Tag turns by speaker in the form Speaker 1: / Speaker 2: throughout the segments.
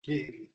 Speaker 1: Ieri.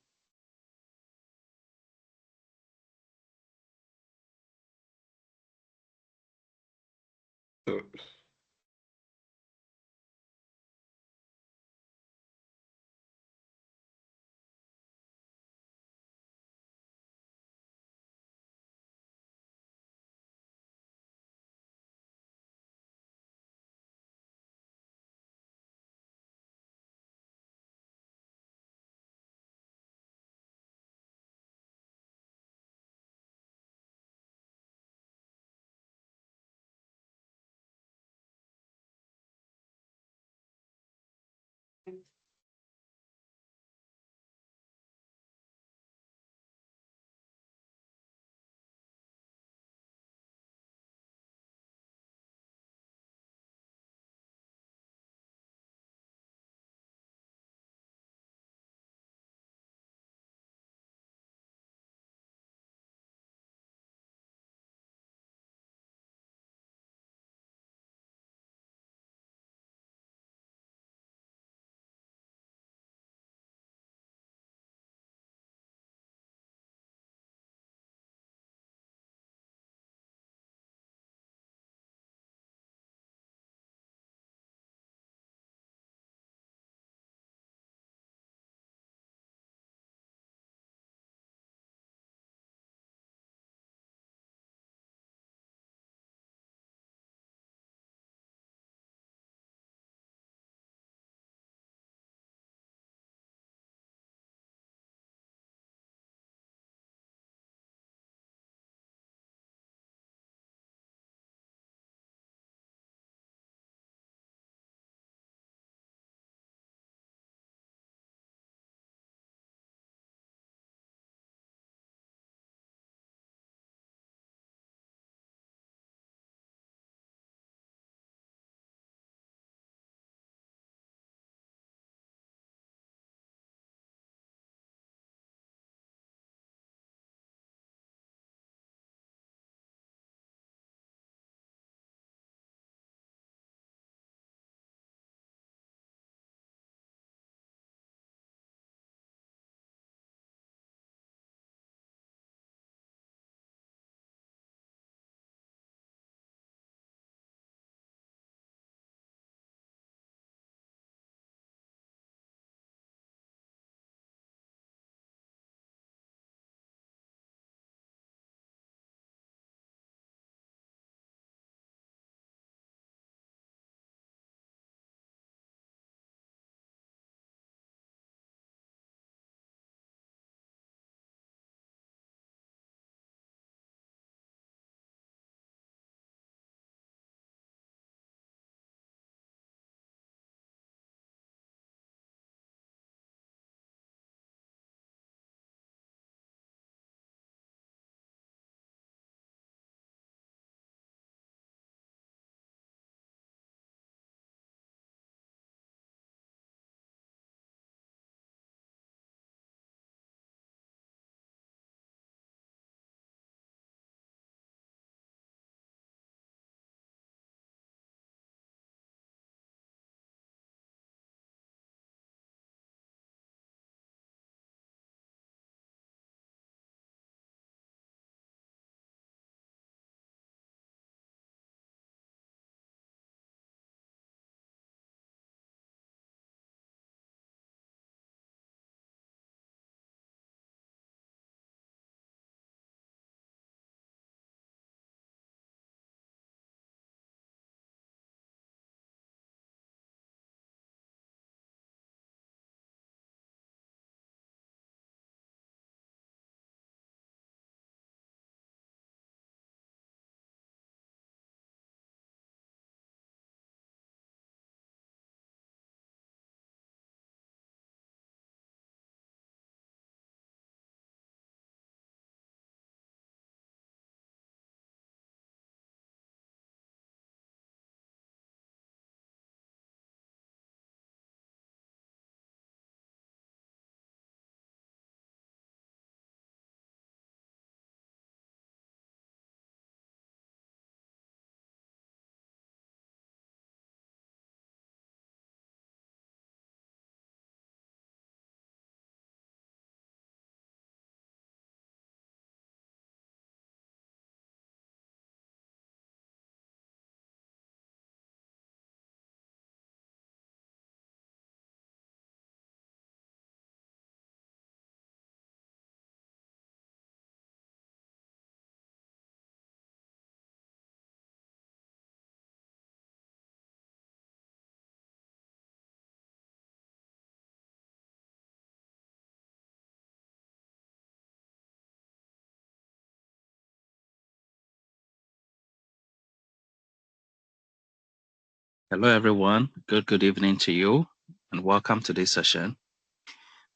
Speaker 1: Hello, everyone. Good evening to you, and welcome to this session.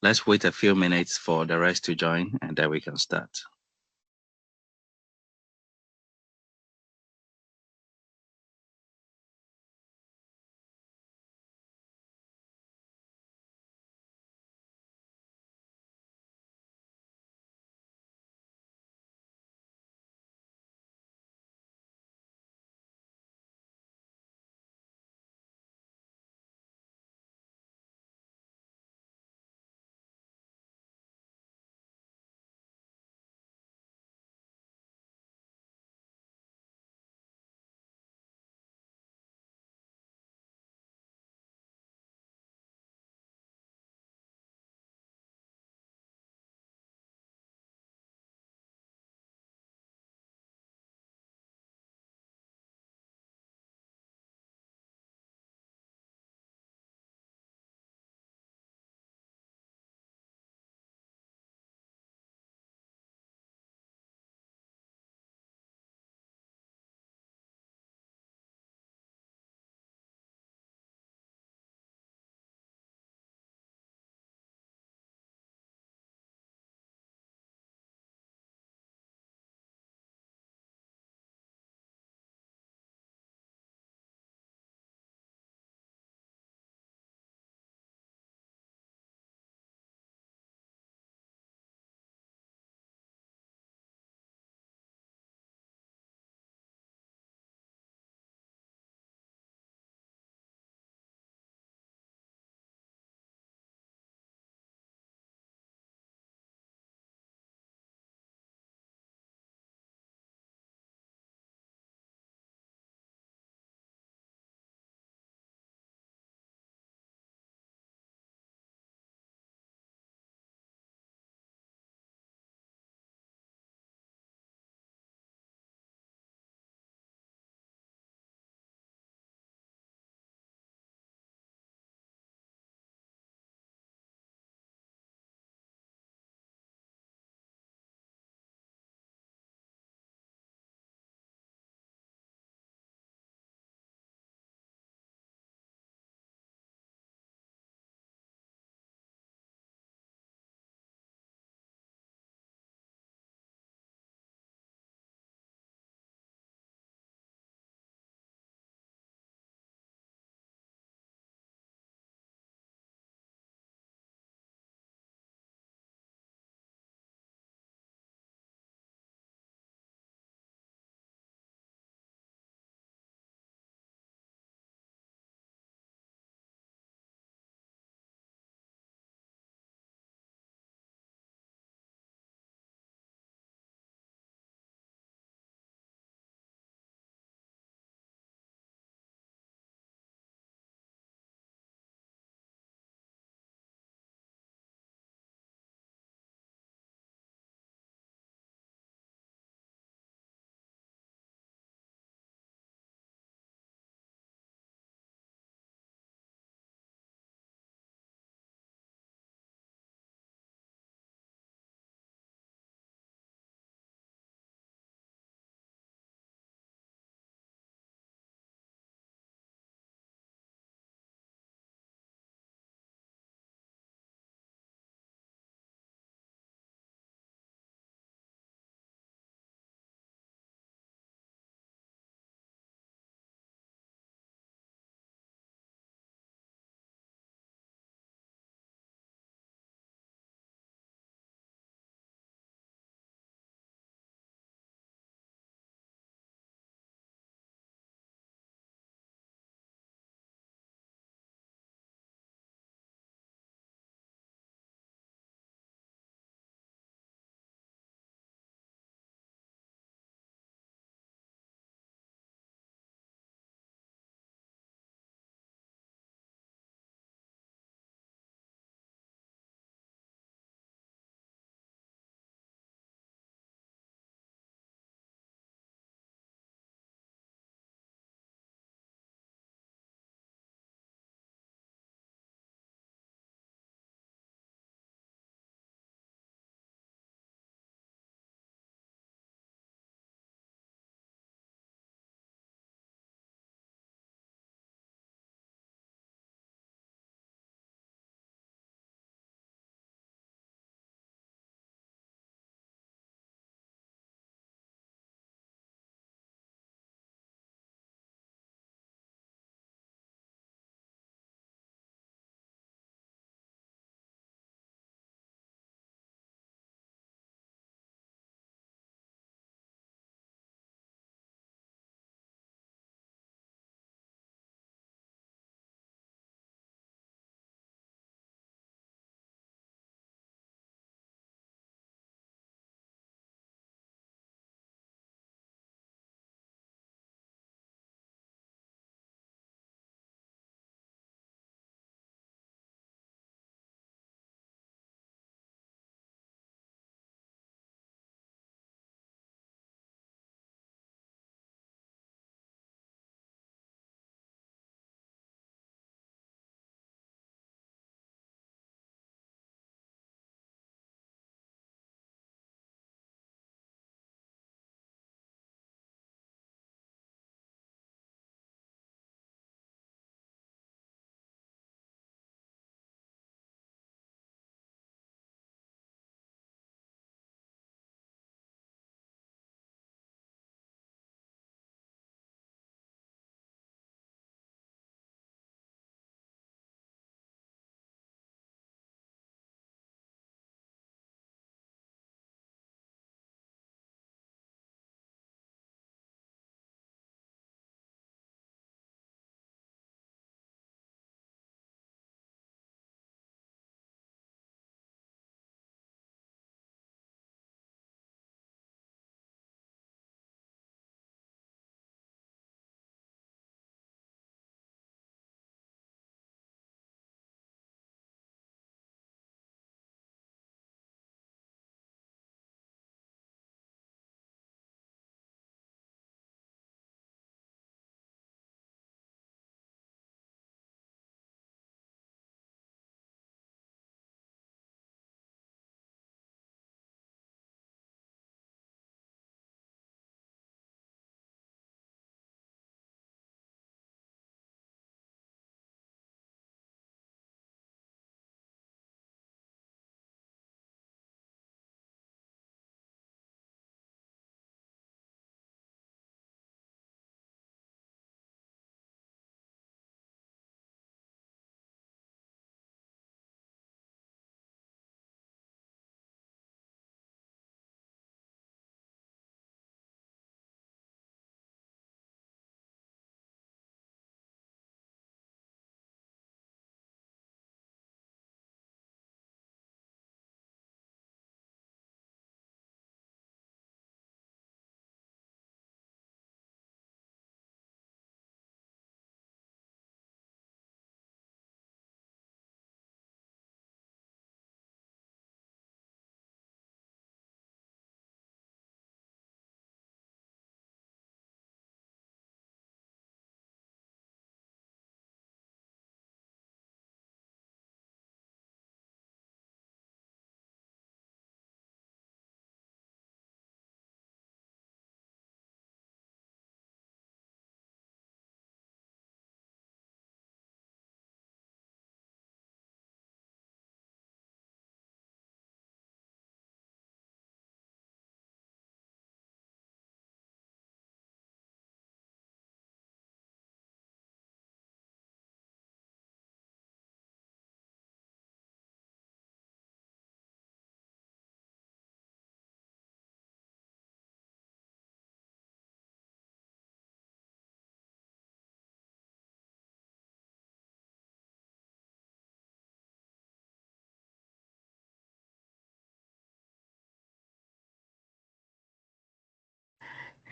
Speaker 1: Let's wait a few minutes for the rest to join, and then we can start.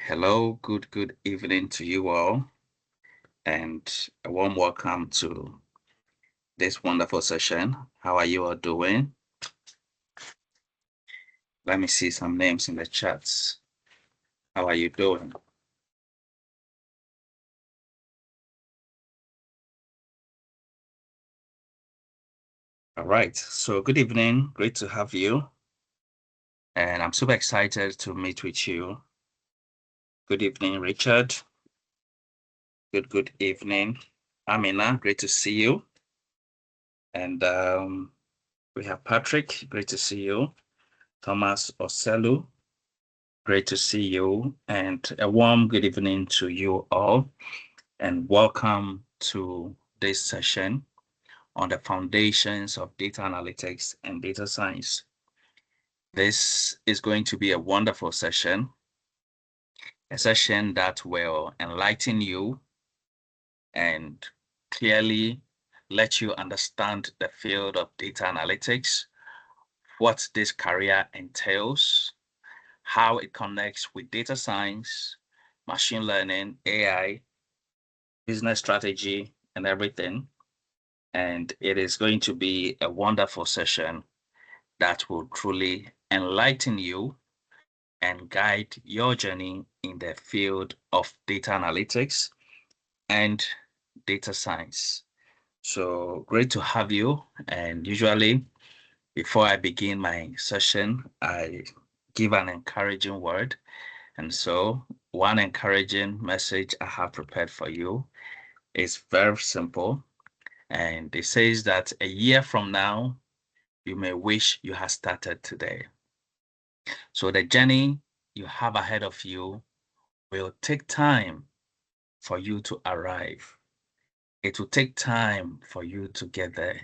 Speaker 1: Hello, good evening to you all, and a warm welcome to this wonderful session. How are you all doing? Let me see some names in the chats. How are you doing? All right, so good evening. Great to have you. And I'm super excited to meet with you. Good evening, Richard. Good evening, Amina. Great to see you. And we have Patrick. Great to see you. Thomas Oselu. Great to see you. And a warm good evening to you all. And welcome to this session on the foundations of data analytics and data science. This is going to be a wonderful session, a session that will enlighten you and clearly let you understand the field of data analytics, what this career entails, how it connects with data science, machine learning, AI, business strategy, and everything. And it is going to be a wonderful session that will truly enlighten you and guide your journey in the field of data analytics and data science. So great to have you. And usually, before I begin my session, I give an encouraging word. And so, one encouraging message I have prepared for you is very simple. And it says that a year from now, you may wish you had started today. So the journey you have ahead of you will take time for you to arrive. It will take time for you to get there.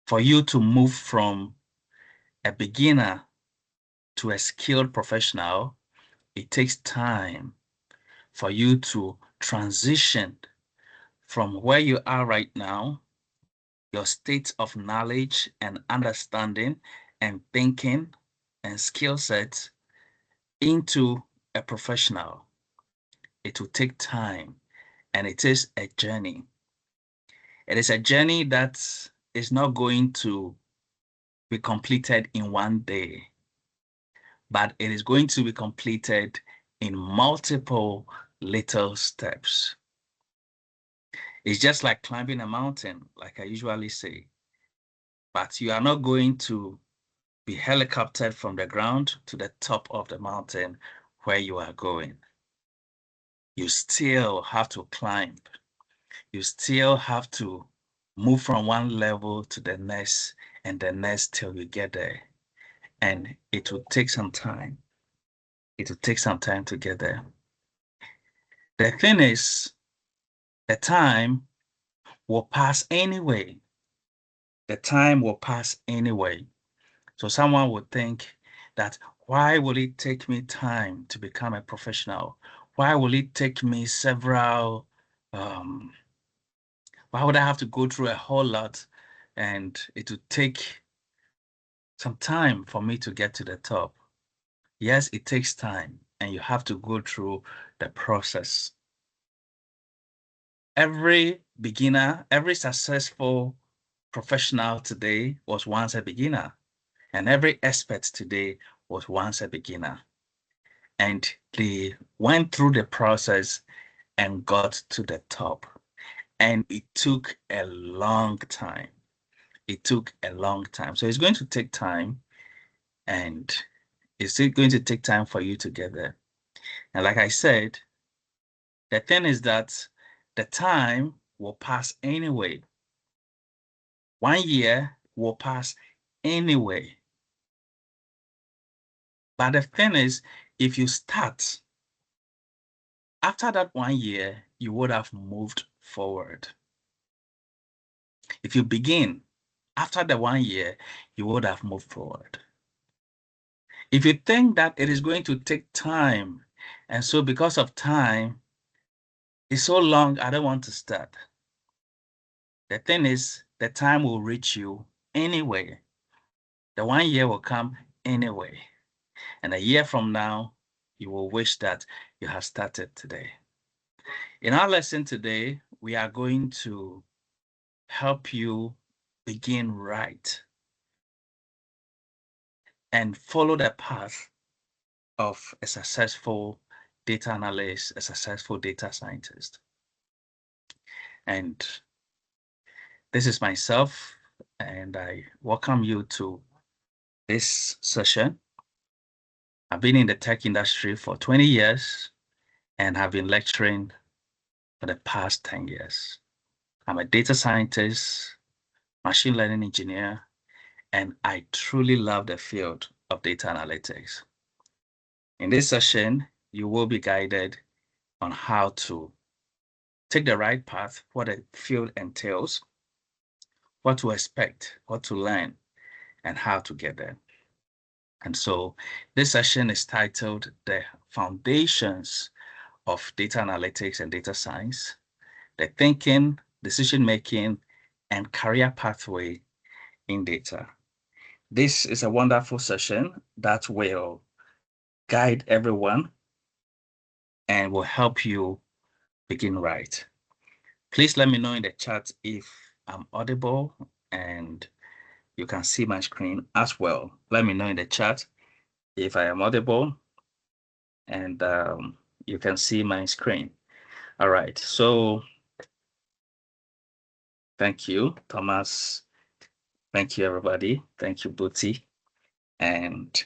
Speaker 1: For you to move from a beginner to a skilled professional, it takes time for you to transition from where you are right now, your state of knowledge and understanding and thinking and skill sets into a professional. It will take time and it is a journey. It is a journey that is not going to be completed in one day, but it is going to be completed in multiple little steps. It's just like climbing a mountain, like I usually say, but you are not going to be helicoptered from the ground to the top of the mountain where you are going. You still have to climb. You still have to move from one level to the next and the next till you get there. And it will take some time. It will take some time to get there. The thing is, the time will pass anyway. The time will pass anyway. So someone would think that why will it take me time to become a professional? Why will it take me why would I have to go through a whole lot and it would take some time for me to get to the top? Yes, it takes time and you have to go through the process. Every beginner, every successful professional today was once a beginner, and every expert today was once a beginner. And they went through the process and got to the top. And it took a long time. It took a long time. So it's going to take time, and it's going to take time for you to get there. And like I said, the thing is that the time will pass anyway. 1 year will pass anyway. But the thing is, if you start, after that 1 year, you would have moved forward. If you begin after the 1 year, you would have moved forward. If you think that it is going to take time, and so because of time, it's so long, I don't want to start. The thing is, the time will reach you anyway. The 1 year will come anyway. And a year from now, you will wish that you had started today. In our lesson today, we are going to help you begin right and follow the path of a successful data analyst, a successful data scientist. And this is myself, and I welcome you to this session. I've been in the tech industry for 20 years and have been lecturing for the past 10 years. I'm a data scientist, machine learning engineer, and I truly love the field of data analytics. In this session, you will be guided on how to take the right path, what the field entails, what to expect, what to learn, and how to get there. And so this session is titled The Foundations of Data Analytics and Data Science, the Thinking, Decision-Making, and Career Pathway in Data. This is a wonderful session that will guide everyone and will help you begin right. Please let me know in the chat if I'm audible and you can see my screen as well. Let me know in the chat if I am audible and you can see my screen. All right, so thank you, Thomas. Thank you, everybody. Thank you, Booty. And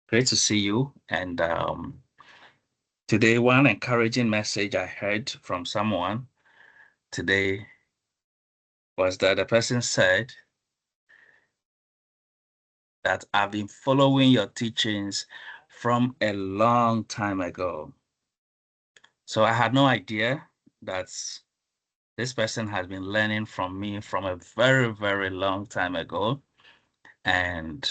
Speaker 1: great to see you. And today, one encouraging message I heard from someone today was that the person said that I've been following your teachings from a long time ago. So I had no idea that this person has been learning from me from a very, very long time ago. And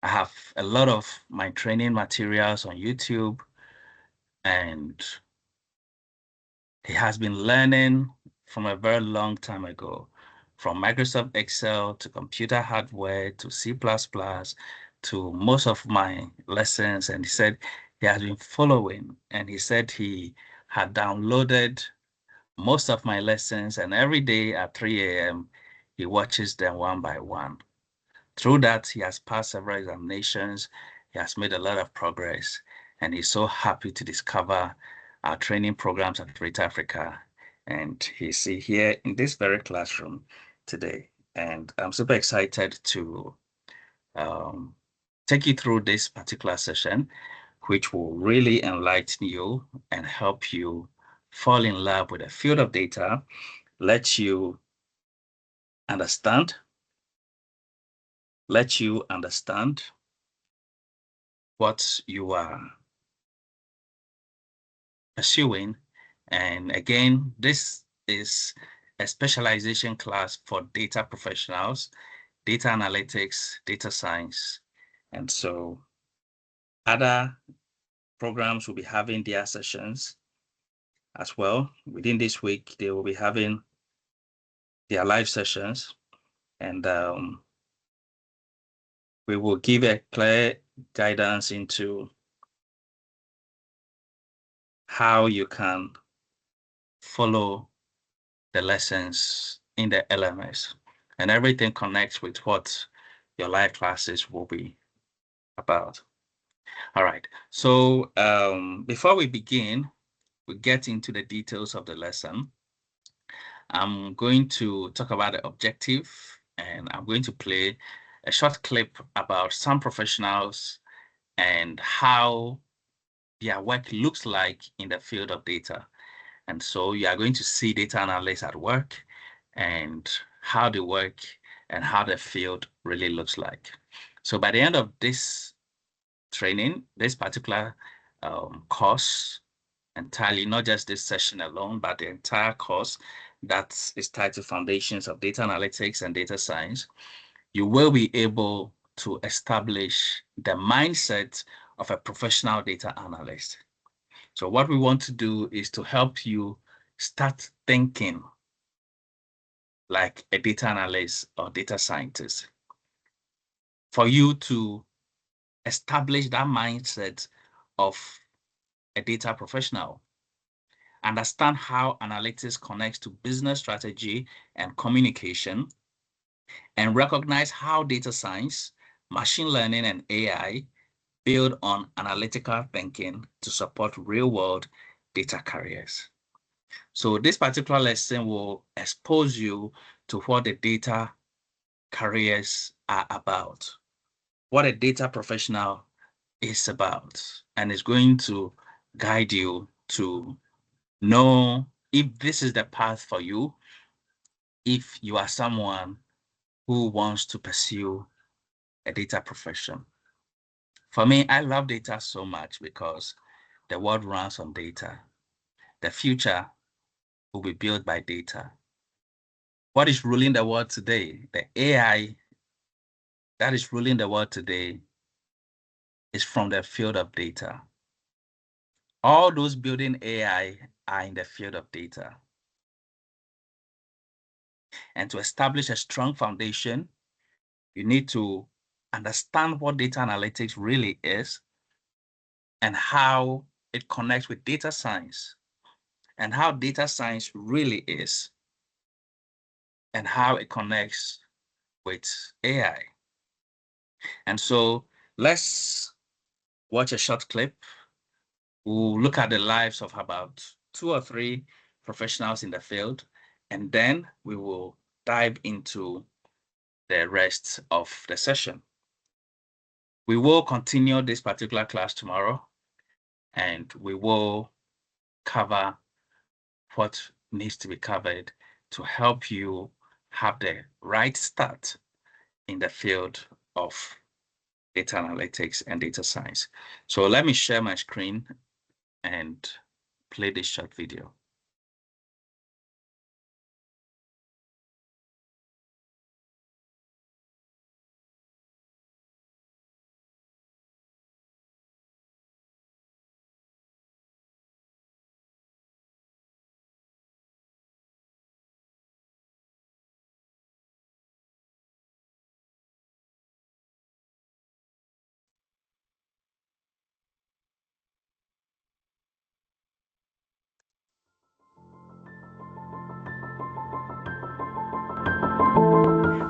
Speaker 1: I have a lot of my training materials on YouTube, and he has been learning from a very long time ago, from Microsoft Excel to computer hardware to C++ to most of my lessons. And he said he has been following, and he said he had downloaded most of my lessons, and every day at 3 a.m. he watches them one by one. Through that, he has passed several examinations. He has made a lot of progress, and he's so happy to discover our training programs at Great Africa. And he's here in this very classroom today. And I'm super excited to take you through this particular session, which will really enlighten you and help you fall in love with the field of data, let you understand what you are pursuing. And again, this is a specialization class for data professionals, data analytics, data science. And so other programs will be having their sessions as well. Within this week, they will be having their live sessions. And we will give a clear guidance into how you can follow the lessons in the LMS, and everything connects with what your live classes will be about. All right, so before we begin, we get into the details of the lesson. I'm going to talk about the objective, and I'm going to play a short clip about some professionals and how their work looks like in the field of data. And so you are going to see data analysts at work and how they work and how the field really looks like. So by the end of this training, this particular course entirely, not just this session alone, but the entire course that is titled Foundations of Data Analytics and Data Science, you will be able to establish the mindset of a professional data analyst. So what we want to do is to help you start thinking like a data analyst or data scientist, for you to establish that mindset of a data professional. Understand how analytics connects to business strategy and communication, and recognize how data science, machine learning, and AI build on analytical thinking to support real-world data careers. So this particular lesson will expose you to what the data careers are about, what a data professional is about, and is going to guide you to know if this is the path for you, if you are someone who wants to pursue a data profession. For me, I love data so much because the world runs on data. The future will be built by data. What is ruling the world today? The AI that is ruling the world today is from the field of data. All those building AI are in the field of data. And to establish a strong foundation, you need to understand what data analytics really is and how it connects with data science, and how data science really is, and how it connects with AI. And so let's watch a short clip. We'll look at the lives of about 2 or 3 professionals in the field, and then we will dive into the rest of the session. We will continue this particular class tomorrow, and we will cover what needs to be covered to help you have the right start in the field of data analytics and data science. So let me share my screen and play this short video.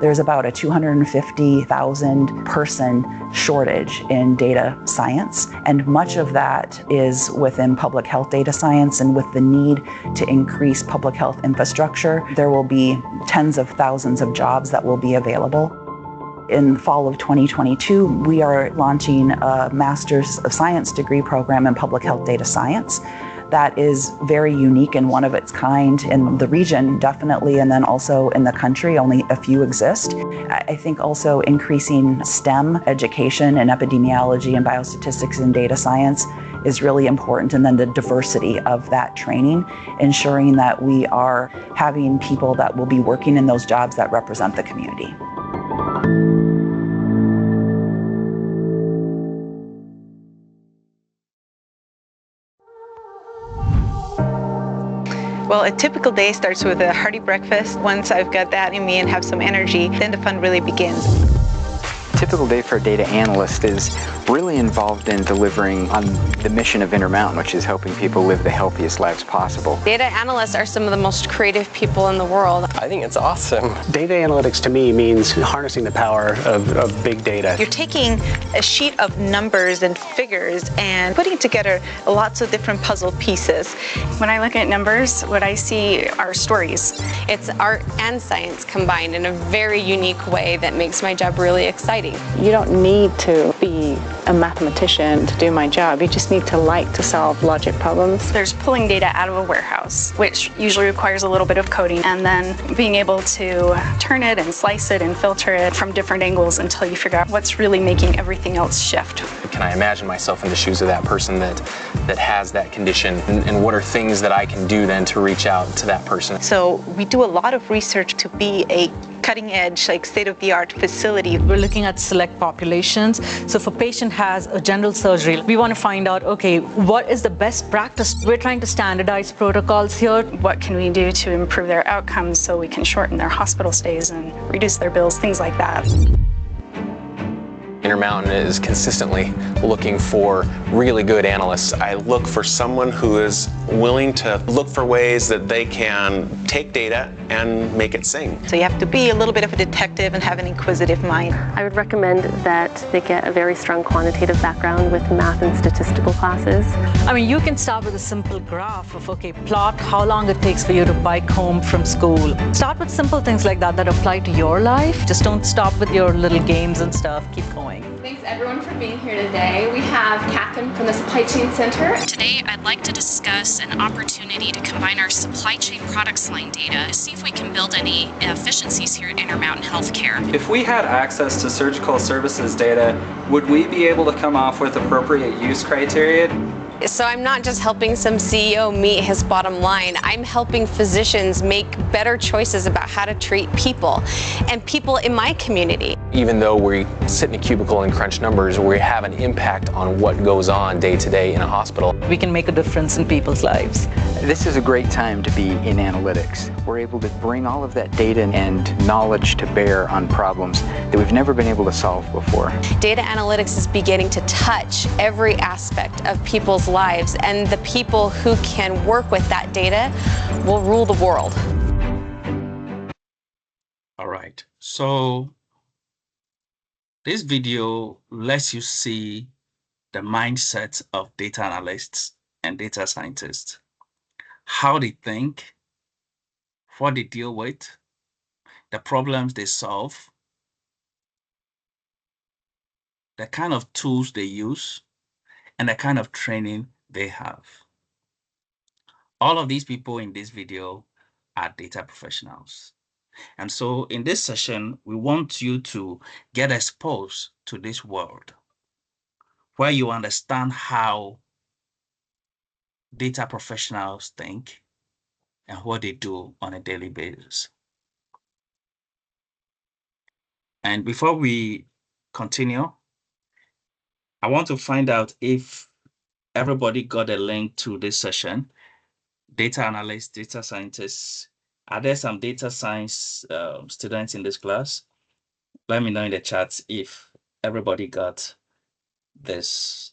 Speaker 2: There's about a 250,000 person shortage in data science, and much of that is within public health data science. And with the need to increase public health infrastructure, there will be tens of thousands of jobs that will be available. In fall of 2022, we are launching a Master's of Science degree program in public health data science that is very unique and one of its kind in the region, definitely, and then also in the country. Only a few exist. I think also increasing STEM education in epidemiology and biostatistics and data science is really important, and then the diversity of that training, ensuring that we are having people that will be working in those jobs that represent the community.
Speaker 3: Well, a typical day starts with a hearty breakfast. Once I've got that in me and have some energy, then the fun really begins.
Speaker 4: A typical day for a data analyst is really involved in delivering on the mission of Intermountain, which is helping people live the healthiest lives possible.
Speaker 5: Data analysts are some of the most creative people in the world.
Speaker 6: I think it's awesome.
Speaker 7: Data analytics to me means harnessing the power of big data.
Speaker 3: You're taking a sheet of numbers and figures and putting together lots of different puzzle pieces.
Speaker 8: When I look at numbers, what I see are stories.
Speaker 5: It's art and science combined in a very unique way that makes my job really exciting.
Speaker 9: You don't need to be a mathematician to do my job. You just need to like to solve logic problems.
Speaker 8: There's pulling data out of a warehouse, which usually requires a little bit of coding, and then being able to turn it and slice it and filter it from different angles until you figure out what's really making everything else shift.
Speaker 6: Can I imagine myself in the shoes of that person that has that condition, and what are things that I can do then to reach out to that person?
Speaker 3: So we do a lot of research to be a cutting-edge, like state-of-the-art facility.
Speaker 10: We're looking at select populations. So if a patient has a general surgery, we want to find out, okay, what is the best practice? We're trying to standardize protocols here.
Speaker 8: What can we do to improve their outcomes so we can shorten their hospital stays and reduce their bills, things like that.
Speaker 6: Intermountain is consistently looking for really good analysts.
Speaker 11: I look for someone who is willing to look for ways that they can take data and make it sing.
Speaker 3: So you have to be a little bit of a detective and have an inquisitive mind.
Speaker 12: I would recommend that they get a very strong quantitative background with math and statistical classes.
Speaker 10: I mean, you can start with a simple graph of, okay, plot how long it takes for you to bike home from school. Start with simple things like that apply to your life. Just don't stop with your little games and stuff. Keep going.
Speaker 13: Thanks everyone for being here today. We have Catherine from the Supply Chain Center.
Speaker 14: Today, I'd like to discuss an opportunity to combine our supply chain products line data to see if we can build any efficiencies here at Intermountain Healthcare.
Speaker 15: If we had access to surgical services data, would we be able to come off with appropriate use criteria?
Speaker 5: So I'm not just helping some CEO meet his bottom line. I'm helping physicians make better choices about how to treat people and people in my community.
Speaker 6: Even though we sit in a cubicle and crunch numbers, we have an impact on what goes on day to day in a hospital.
Speaker 10: We can make a difference in people's lives.
Speaker 4: This is a great time to be in analytics. We're able to bring all of that data and knowledge to bear on problems that we've never been able to solve before.
Speaker 5: Data analytics is beginning to touch every aspect of people's lives, and the people who can work with that data will rule the world.
Speaker 1: All right, so this video lets you see the mindset of data analysts and data scientists, how they think, what they deal with, the problems they solve, the kind of tools they use, and the kind of training they have. All of these people in this video are data professionals. And so in this session, we want you to get exposed to this world where you understand how data professionals think and what they do on a daily basis. And before we continue, I want to find out if everybody got a link to this session. Data analysts, data scientists. Are there some data science students in this class? Let me know in the chat if everybody got this.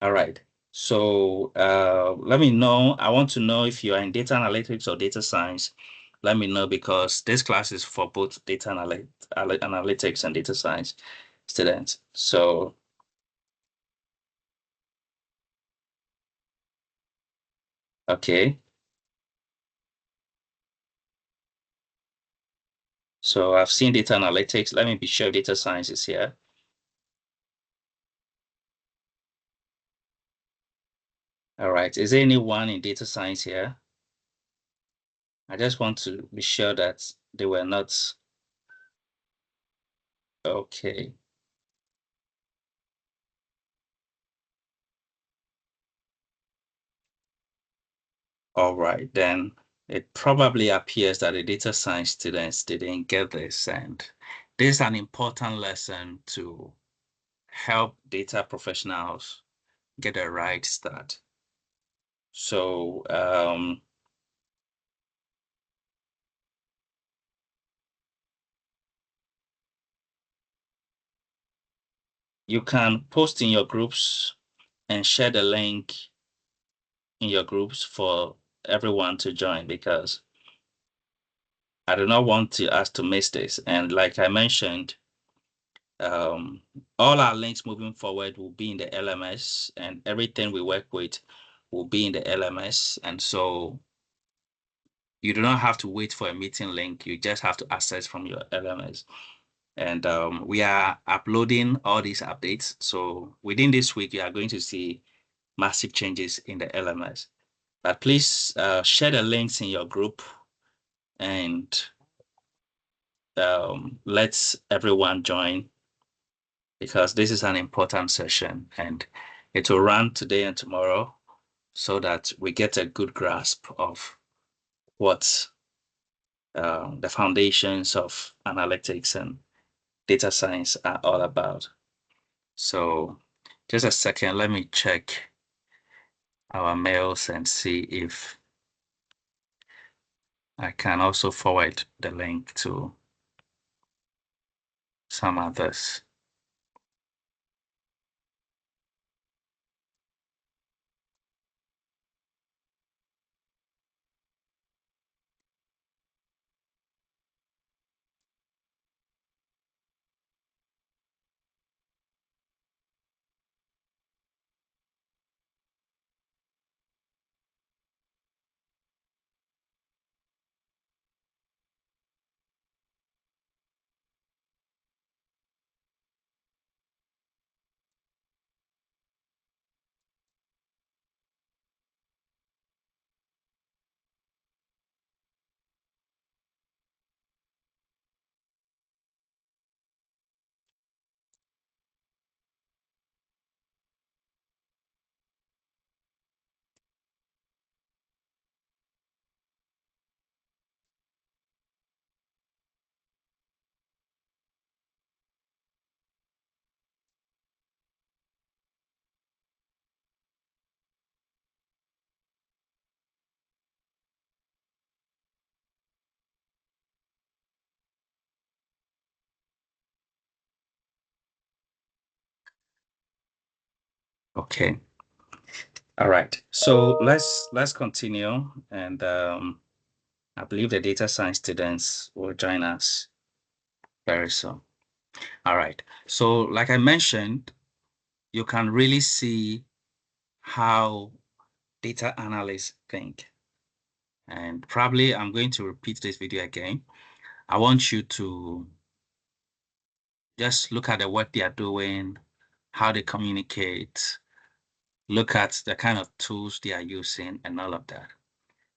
Speaker 1: All right. So let me know. I want to know if you are in data analytics or data science. Let me know, because this class is for both data analytics and data science students. So okay. So I've seen data analytics. Let me be sure data science is here. All right. Is there anyone in data science here? I just want to be sure that they were not. Okay. All right, then it probably appears that the data science students didn't get this, and this is an important lesson to help data professionals get a right start. So you can post in your groups and share the link in your groups for everyone to join, because I do not want us to miss this. And like I mentioned, all our links moving forward will be in the LMS, and everything we work with will be in the LMS. And so you do not have to wait for a meeting link. You just have to access from your LMS. And we are uploading all these updates. So within this week, you are going to see massive changes in the LMS. But please share the links in your group and let everyone join, because this is an important session and it will run today and tomorrow, so that we get a good grasp of what the foundations of analytics and data science are all about. So just a second, let me check our mails and see if I can also forward the link to some others. Okay. All right. So let's continue, and I believe the data science students will join us very soon. All right. So like I mentioned, you can really see how data analysts think. And probably I'm going to repeat this video again. I want you to just look at the work they are doing, how they communicate, look at the kind of tools they are using and all of that.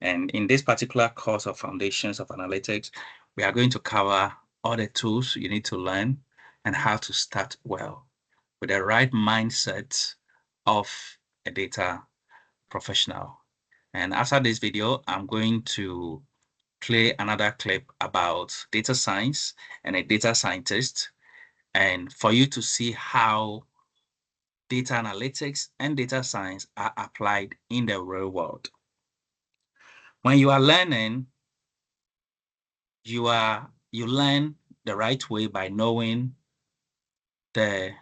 Speaker 1: And in this particular course of Foundations of Analytics, we are going to cover all the tools you need to learn and how to start well with the right mindset of a data professional. And after this video, I'm going to play another clip about data science and a data scientist, and for you to see how data analytics and data science are applied in the real world. When you are learning, you learn the right way by knowing the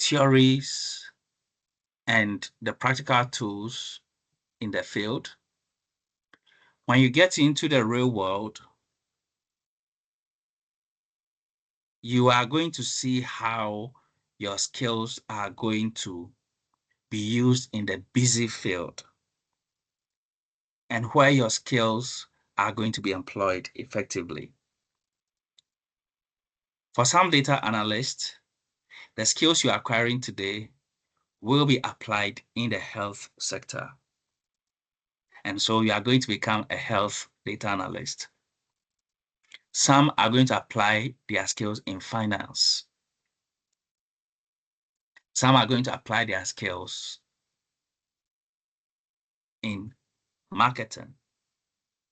Speaker 1: theories and the practical tools in the field. When you get into the real world, you are going to see how your skills are going to be used in the busy field and where your skills are going to be employed effectively. For some data analysts, the skills you are acquiring today will be applied in the health sector. And so you are going to become a health data analyst. Some are going to apply their skills in finance. Some are going to apply their skills in marketing,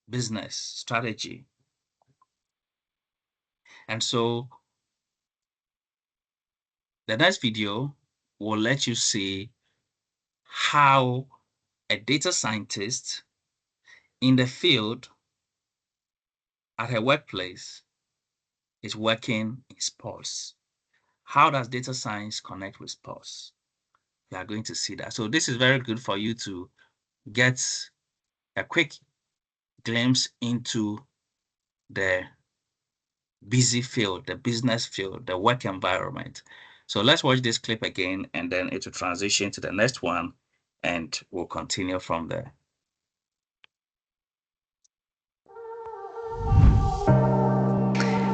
Speaker 1: business, strategy. And so the next video will let you see how a data scientist in the field at a workplace is working in sports. How does data science connect with sports? You are going to see that. So this is very good for you to get a quick glimpse into the busy field, the business field, the work environment. So let's watch this clip again, and then it will transition to the next one, and we'll continue from there.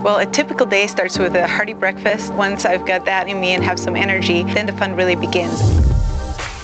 Speaker 3: Well, a typical day starts with a hearty breakfast. Once I've got that in me and have some energy, then the fun really begins.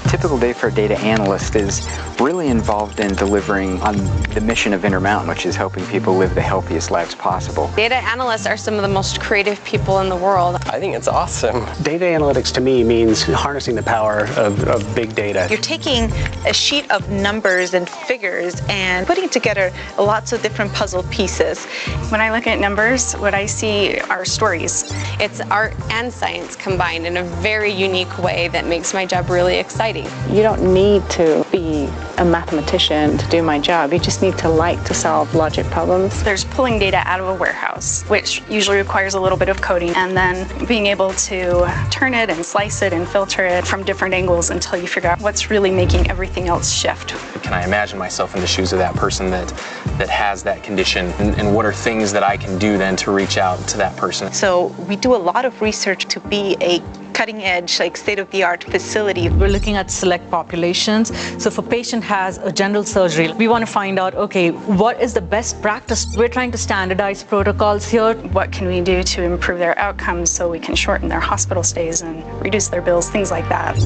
Speaker 4: A typical day for a data analyst is really involved in delivering on the mission of Intermountain, which is helping people live the healthiest lives possible.
Speaker 5: Data analysts are some of the most creative people in the world.
Speaker 7: I think it's awesome. Data analytics to me means harnessing the power of big data.
Speaker 3: You're taking a sheet of numbers and figures and putting together lots of different puzzle pieces.
Speaker 8: When I look at numbers, what I see are stories.
Speaker 5: It's art and science combined in a very unique way that makes my job really exciting. community.
Speaker 9: You don't need to be a mathematician to do my job. You just need to like to solve logic problems.
Speaker 8: There's pulling data out of a warehouse, which usually requires a little bit of coding, and then being able to turn it and slice it and filter it from different angles until you figure out what's really making everything else shift.
Speaker 6: Can I imagine myself in the shoes of that person that has that condition, and what are things that I can do then to reach out to that person?
Speaker 3: So we do a lot of research to be a cutting-edge, like state-of-the-art facility.
Speaker 10: We're looking at select populations. So if a patient has a general surgery, we want to find out, okay, what is the best practice? We're trying to standardize protocols here.
Speaker 8: What can we do to improve their outcomes so we can shorten their hospital stays and reduce their bills, things like that.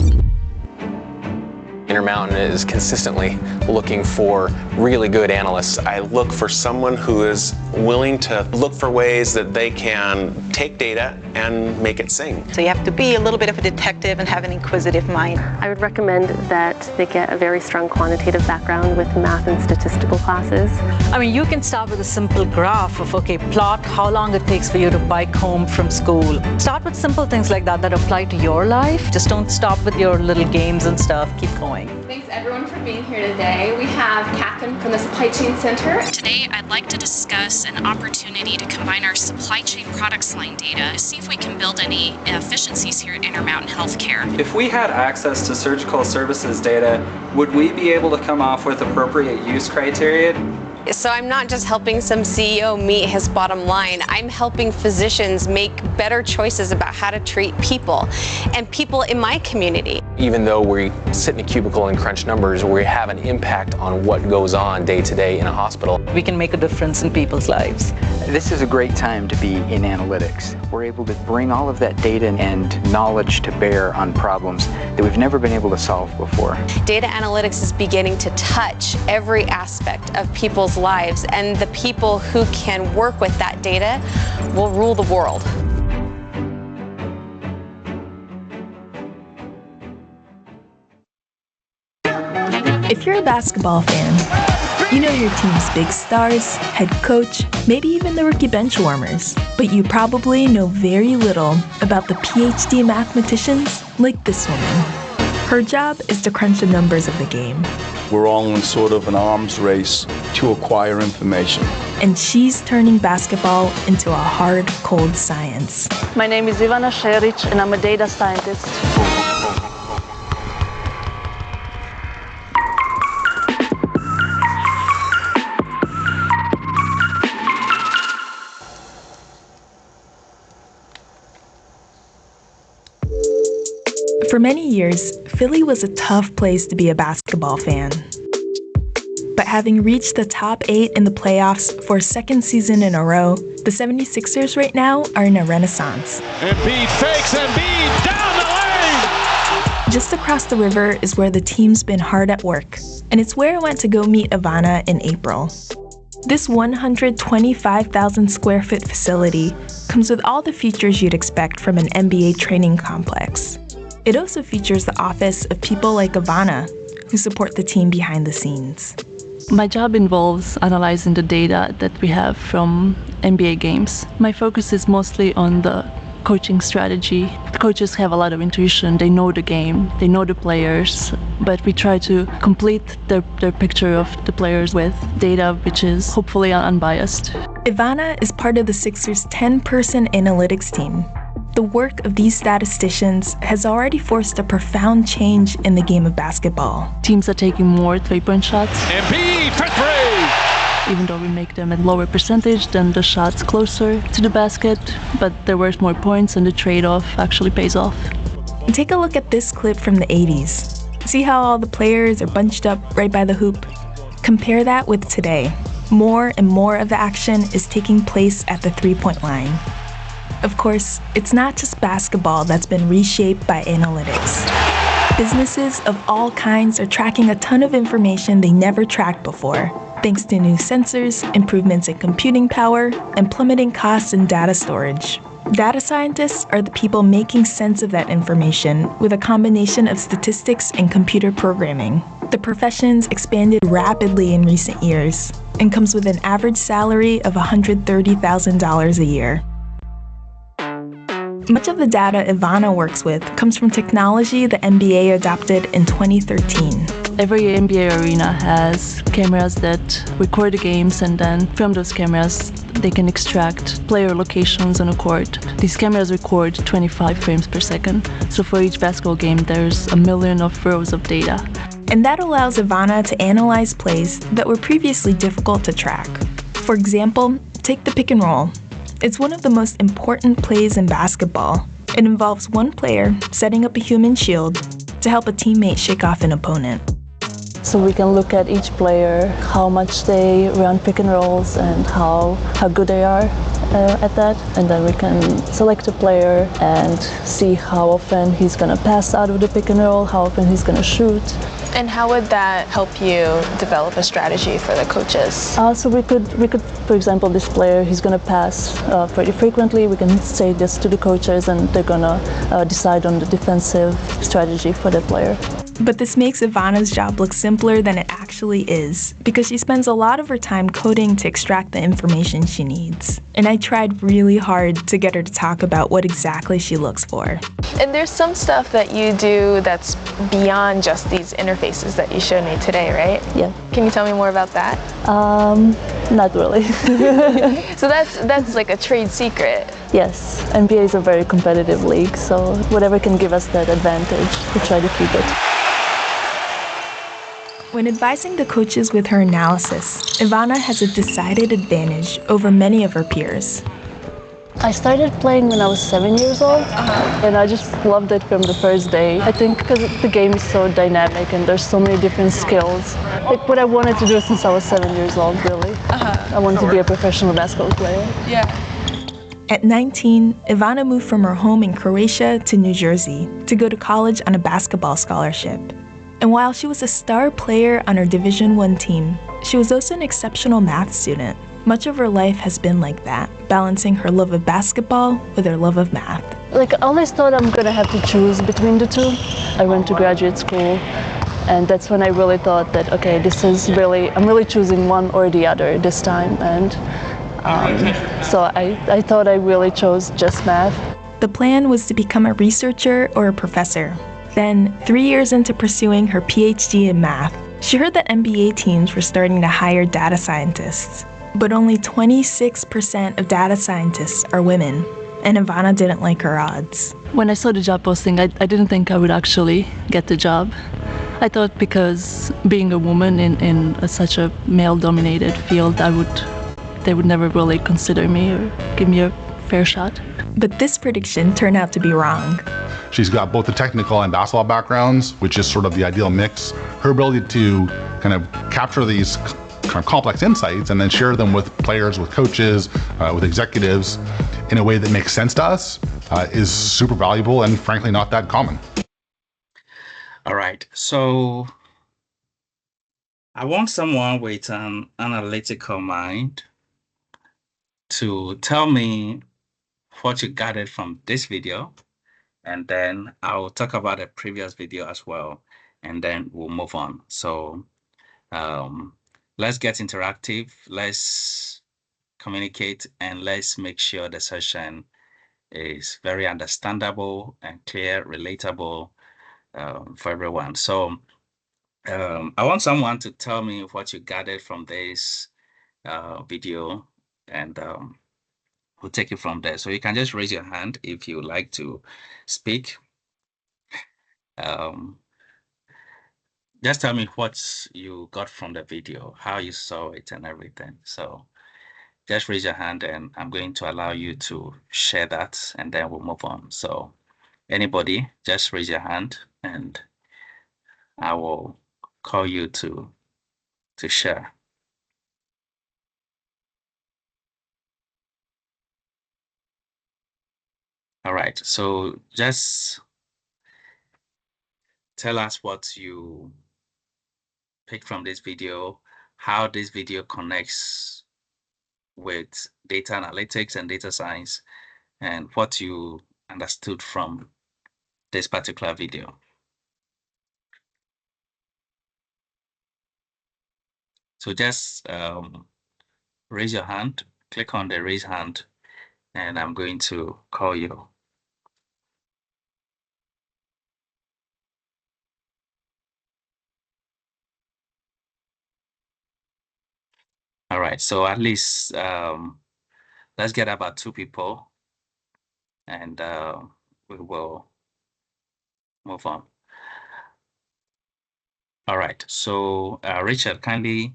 Speaker 6: Intermountain is consistently looking for really good analysts.
Speaker 11: I look for someone who is willing to look for ways that they can take data and make it sing.
Speaker 3: So you have to be a little bit of a detective and have an inquisitive mind.
Speaker 12: I would recommend that they get a very strong quantitative background with math and statistical classes.
Speaker 10: I mean, you can start with a simple graph of, okay, plot how long it takes for you to bike home from school. Start with simple things like that apply to your life. Just don't stop with your little games and stuff. Keep going.
Speaker 13: Thanks everyone for being here today. We have Catherine from the Supply Chain Center.
Speaker 14: Today, I'd like to discuss an opportunity to combine our supply chain products line data, see if we can build any efficiencies here at Intermountain Healthcare.
Speaker 15: If we had access to surgical services data, would we be able to come off with appropriate use criteria?
Speaker 5: So I'm not just helping some CEO meet his bottom line. I'm helping physicians make better choices about how to treat people and people in my community.
Speaker 6: Even though we sit in a cubicle and crunch numbers, we have an impact on what goes on day to day in a hospital.
Speaker 10: We can make a difference in people's lives.
Speaker 4: This is a great time to be in analytics. We're able to bring all of that data and knowledge to bear on problems that we've never been able to solve before.
Speaker 5: Data analytics is beginning to touch every aspect of people's lives, and the people who can work with that data will rule the world.
Speaker 16: If you're a basketball fan, you know your team's big stars, head coach, maybe even the rookie bench warmers. But you probably know very little about the PhD mathematicians like this woman. Her job is to crunch the numbers of the game.
Speaker 17: We're all in sort of an arms race to acquire information.
Speaker 16: And she's turning basketball into a hard, cold science.
Speaker 18: My name is Ivana Šerić, and I'm a data scientist.
Speaker 16: For many years, Philly was a tough place to be a basketball fan. But having reached the top 8 in the playoffs for a second season in a row, the 76ers right now are in a renaissance.
Speaker 19: Embiid fakes, Embiid down the lane!
Speaker 16: Just across the river is where the team's been hard at work, and it's where I went to go meet Ivana in April. This 125,000 square foot facility comes with all the features you'd expect from an NBA training complex. It also features the office of people like Ivana, who support the team behind the scenes.
Speaker 20: My job involves analyzing the data that we have from NBA games. My focus is mostly on the coaching strategy. The coaches have a lot of intuition, they know the game, they know the players, but we try to complete their picture of the players with data which is hopefully unbiased.
Speaker 16: Ivana is part of the Sixers' 10-person analytics team. The work of these statisticians has already forced a profound change in the game of basketball.
Speaker 20: Teams are taking more three-point shots.
Speaker 19: Embiid for three!
Speaker 20: Even though we make them at lower percentage than the shots closer to the basket, but they're worth more points and the trade-off actually pays off.
Speaker 16: Take a look at this clip from the 80s. See how all the players are bunched up right by the hoop? Compare that with today. More and more of the action is taking place at the three-point line. Of course, it's not just basketball that's been reshaped by analytics. Businesses of all kinds are tracking a ton of information they never tracked before, thanks to new sensors, improvements in computing power, and plummeting costs in data storage. Data scientists are the people making sense of that information with a combination of statistics and computer programming. The profession's expanded rapidly in recent years and comes with an average salary of $130,000 a year. Much of the data Ivana works with comes from technology the NBA adopted in 2013.
Speaker 20: Every NBA arena has cameras that record the games, and then from those cameras they can extract player locations on a court. These cameras record 25 frames per second, so for each basketball game there's a million of rows of data.
Speaker 16: And that allows Ivana to analyze plays that were previously difficult to track. For example, take the pick and roll. It's one of the most important plays in basketball. It involves one player setting up a human shield to help a teammate shake off an opponent.
Speaker 20: So we can look at each player, how much they run pick and rolls and how good they are at that. And then we can select a player and see how often he's going to pass out of the pick and roll, how often he's going to shoot.
Speaker 21: And how would that help you develop a strategy for the coaches?
Speaker 20: So we could, for example, this player, he's going to pass pretty frequently. We can say this to the coaches and they're going to decide on the defensive strategy for the player.
Speaker 16: But this makes Ivana's job look simpler than it actually is, because she spends a lot of her time coding to extract the information she needs. And I tried really hard to get her to talk about what exactly she looks for.
Speaker 21: And there's some stuff that you do that's beyond just these interfaces that you showed me today, right?
Speaker 20: Yeah.
Speaker 21: Can you tell me more about that?
Speaker 20: Not really.
Speaker 21: So that's like a trade secret.
Speaker 20: Yes, NBA is a very competitive league, so whatever can give us that advantage, we try to keep it.
Speaker 16: When advising the coaches with her analysis, Ivana has a decided advantage over many of her peers.
Speaker 20: I started playing when I was 7 years old, and I just loved it from the first day. I think because the game is so dynamic and there's so many different skills. Like what I wanted to do since I was 7 years old, really. I wanted to be a professional basketball player.
Speaker 21: Yeah.
Speaker 16: At 19, Ivana moved from her home in Croatia to New Jersey to go to college on a basketball scholarship. And while she was a star player on her Division I team, she was also an exceptional math student. Much of her life has been like that, balancing her love of basketball with her love of math.
Speaker 20: Like, I always thought I'm gonna have to choose between the two. I went to graduate school, and that's when I really thought that, okay, I'm really choosing one or the other this time. And so I thought I really chose just math.
Speaker 16: The plan was to become a researcher or a professor. Then, 3 years into pursuing her PhD in math, she heard that NBA teams were starting to hire data scientists. But only 26% of data scientists are women, and Ivana didn't like her odds.
Speaker 20: When I saw the job posting, I didn't think I would actually get the job. I thought because being a woman in such a male-dominated field, they would never really consider me or give me a fair shot.
Speaker 16: But this prediction turned out to be wrong.
Speaker 22: She's got both the technical and basketball backgrounds, which is sort of the ideal mix. Her ability to kind of capture these kind of complex insights and then share them with players, with coaches, with executives in a way that makes sense to us is super valuable and frankly not that common.
Speaker 1: All right, so I want someone with an analytical mind to tell me what you gathered from this video, and then I'll talk about the previous video as well, and then we'll move on. So let's get interactive, let's communicate, and let's make sure the session is very understandable and clear, relatable for everyone. So I want someone to tell me what you gathered from this video, and we'll take it from there. So you can just raise your hand if you like to speak. Just tell me what you got from the video, how you saw it and everything. So just raise your hand and I'm going to allow you to share that, and then we'll move on. So anybody, just raise your hand and I will call you to share. All right, so just tell us what you picked from this video, how this video connects with data analytics and data science, and what you understood from this particular video. So just raise your hand, click on the raise hand, and I'm going to call you. All right, so at least let's get about 2 people, and we will move on. All right, so Richard, kindly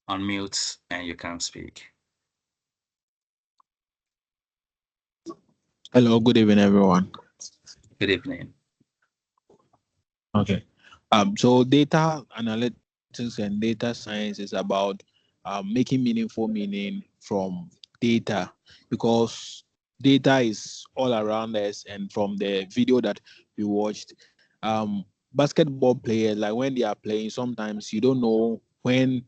Speaker 1: unmute and you can speak.
Speaker 2: Hello, good evening, everyone.
Speaker 1: Good evening.
Speaker 2: Okay. So data analytics and data science is about making meaningful meaning from data, because data is all around us. And from the video that we watched, basketball players, like when they are playing, sometimes you don't know when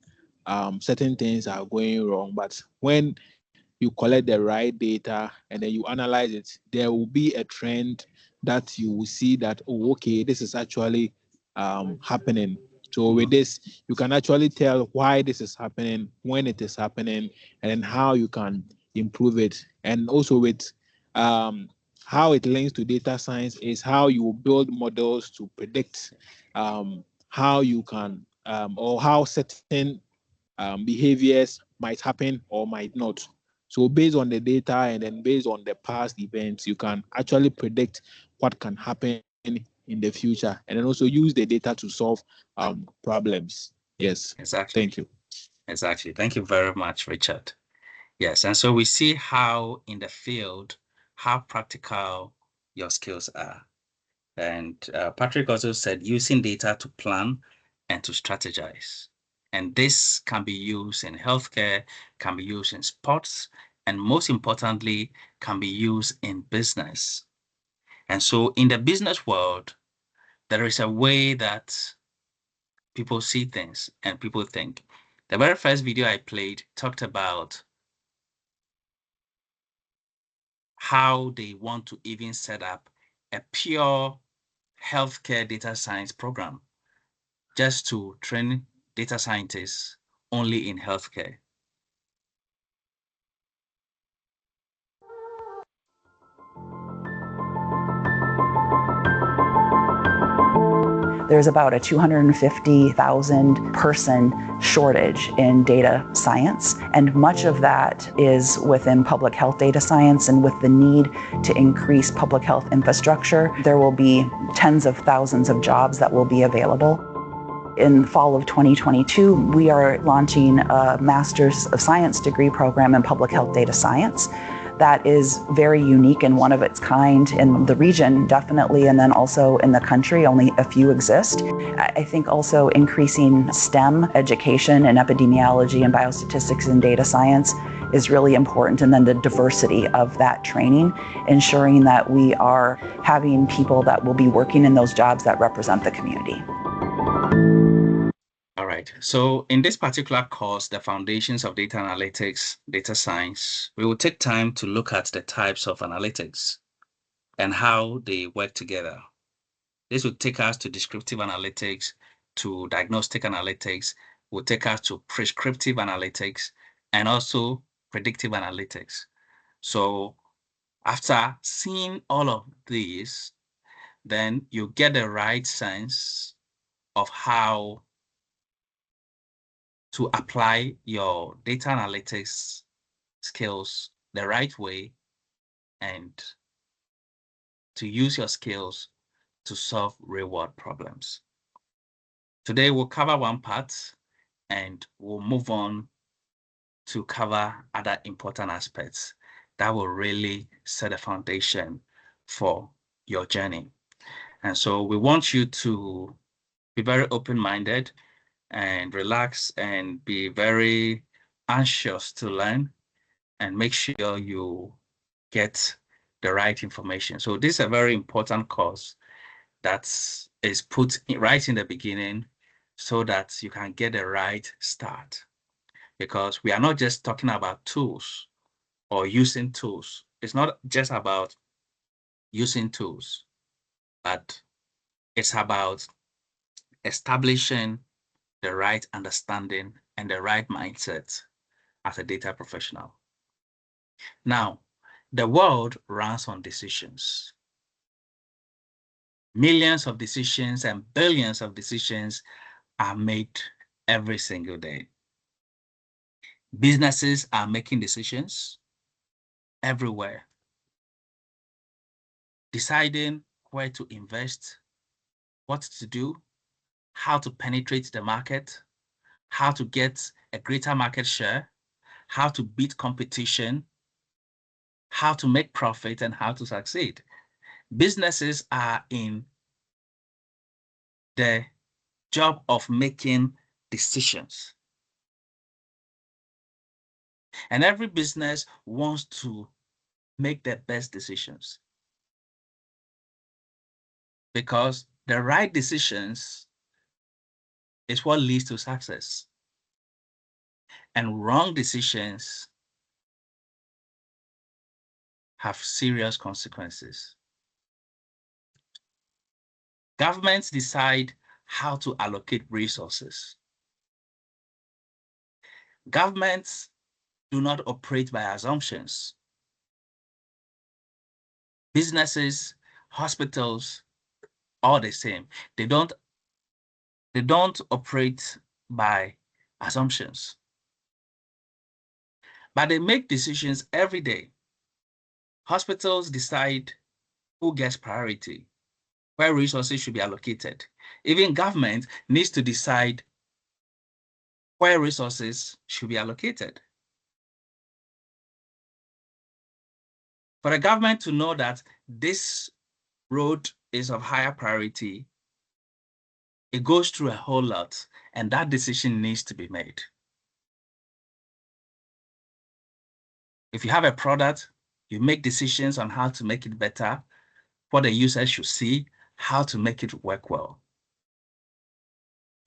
Speaker 2: certain things are going wrong. But when you collect the right data and then you analyze it, there will be a trend that you will see that, oh, okay, this is actually happening. So with this, you can actually tell why this is happening, when it is happening, and then how you can improve it. And also with how it links to data science is how you build models to predict how you can or how certain behaviors might happen or might not. So based on the data and then based on the past events, you can actually predict what can happen in the future, and then also use the data to solve problems. Yes.
Speaker 1: Exactly.
Speaker 2: Thank you.
Speaker 1: Exactly. Thank you very much, Richard. Yes, and so we see how in the field, how practical your skills are. And Patrick also said using data to plan and to strategize. And this can be used in healthcare, can be used in sports, and most importantly, can be used in business. And so in the business world, there is a way that people see things and people think. The very first video I played talked about how they want to even set up a pure healthcare data science program just to train data scientists only in healthcare.
Speaker 7: There's about a 250,000 person shortage in data science, and much of that is within public health data science. And with the need to increase public health infrastructure, there will be tens of thousands of jobs that will be available. In fall of 2022, we are launching a Master's of Science degree program in Public Health Data Science that is very unique and one of its kind in the region, definitely, and then also in the country. Only a few exist. I think also increasing STEM education in epidemiology and biostatistics and data science is really important, and then the diversity of that training, ensuring that we are having people that will be working in those jobs that represent the community.
Speaker 1: All right, so in this particular course, the foundations of data analytics, data science, we will take time to look at the types of analytics and how they work together. This will take us to descriptive analytics, to diagnostic analytics, will take us to prescriptive analytics, and also predictive analytics. So after seeing all of these, then you get the right sense of how to apply your data analytics skills the right way and to use your skills to solve real-world problems. Today, we'll cover one part and we'll move on to cover other important aspects that will really set a foundation for your journey. And so we want you to be very open-minded and relax and be very anxious to learn and make sure you get the right information. So this is a very important course that is put right in the beginning so that you can get the right start. Because we are not just talking about tools or using tools. It's not just about using tools, but it's about establishing the right understanding and the right mindset as a data professional. Now, the world runs on decisions. Millions of decisions and billions of decisions are made every single day. Businesses are making decisions everywhere, deciding where to invest, what to do, how to penetrate the market, how to get a greater market share, how to beat competition, how to make profit, and how to succeed. Businesses are in the job of making decisions. And every business wants to make the best decisions, because the right decisions is what leads to success. And wrong decisions have serious consequences. Governments decide how to allocate resources. Governments do not operate by assumptions. Businesses, hospitals, all the same. They don't operate by assumptions, but they make decisions every day. Hospitals decide who gets priority, where resources should be allocated. Even government needs to decide where resources should be allocated. For the government to know that this road is of higher priority, it goes through a whole lot, and that decision needs to be made. If you have a product, you make decisions on how to make it better, what the user should see, how to make it work well.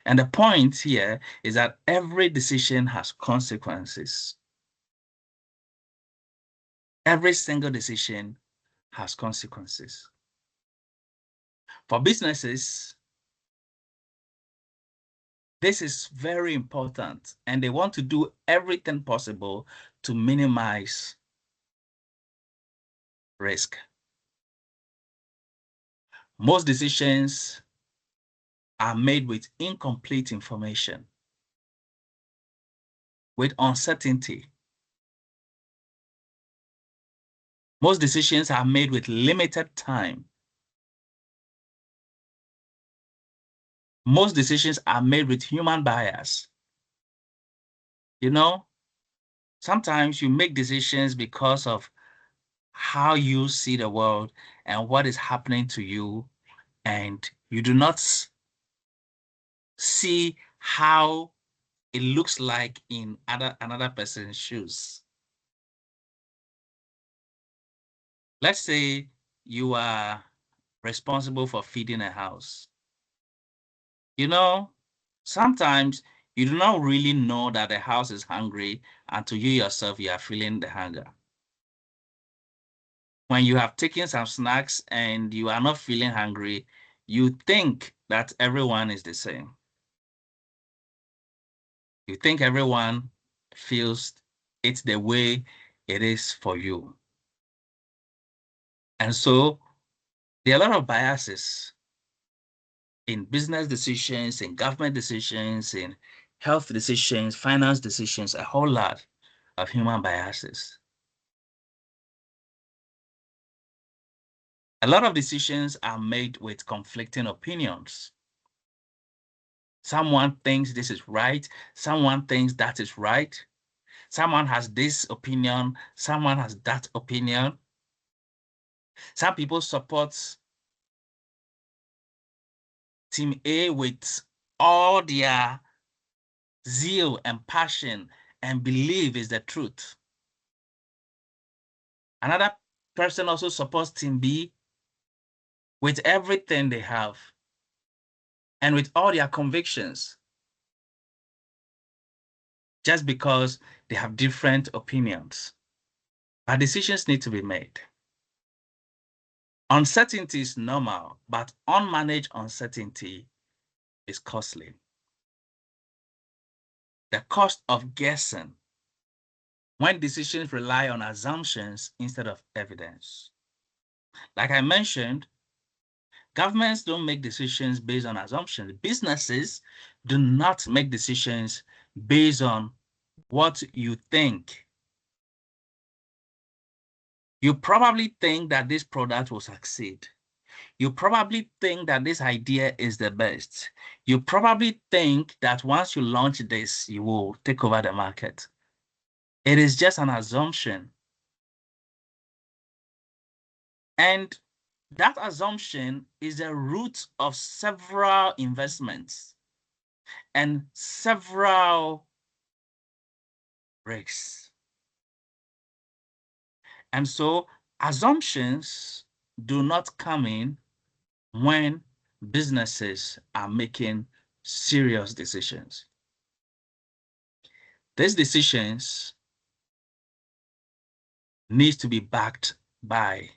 Speaker 1: And the point here is that every decision has consequences. Every single decision has consequences. For businesses, this is very important, and they want to do everything possible to minimize risk. Most decisions are made with incomplete information, with uncertainty. Most decisions are made with limited time. Most decisions are made with human bias. You know, sometimes you make decisions because of how you see the world and what is happening to you, and you do not see how it looks like in another person's shoes. Let's say you are responsible for feeding a house. You know, sometimes you do not really know that the house is hungry until you yourself, you are feeling the hunger. When you have taken some snacks and you are not feeling hungry, you think that everyone is the same. You think everyone feels it's the way it is for you. And so there are a lot of biases in business decisions, in government decisions, in health decisions, finance decisions, a whole lot of human biases. A lot of decisions are made with conflicting opinions. Someone thinks this is right, someone thinks that is right. Someone has this opinion, someone has that opinion. Some people support Team A with all their zeal and passion and believe is the truth. Another person also supports Team B with everything they have and with all their convictions, just because they have different opinions. But decisions need to be made. Uncertainty is normal, but unmanaged uncertainty is costly. The cost of guessing when decisions rely on assumptions instead of evidence. Like I mentioned, governments don't make decisions based on assumptions. Businesses do not make decisions based on what you think. You probably think that this product will succeed. You probably think that this idea is the best. You probably think that once you launch this, you will take over the market. It is just an assumption. And that assumption is the root of several investments and several risks. And so assumptions do not come in when businesses are making serious decisions. These decisions need to be backed by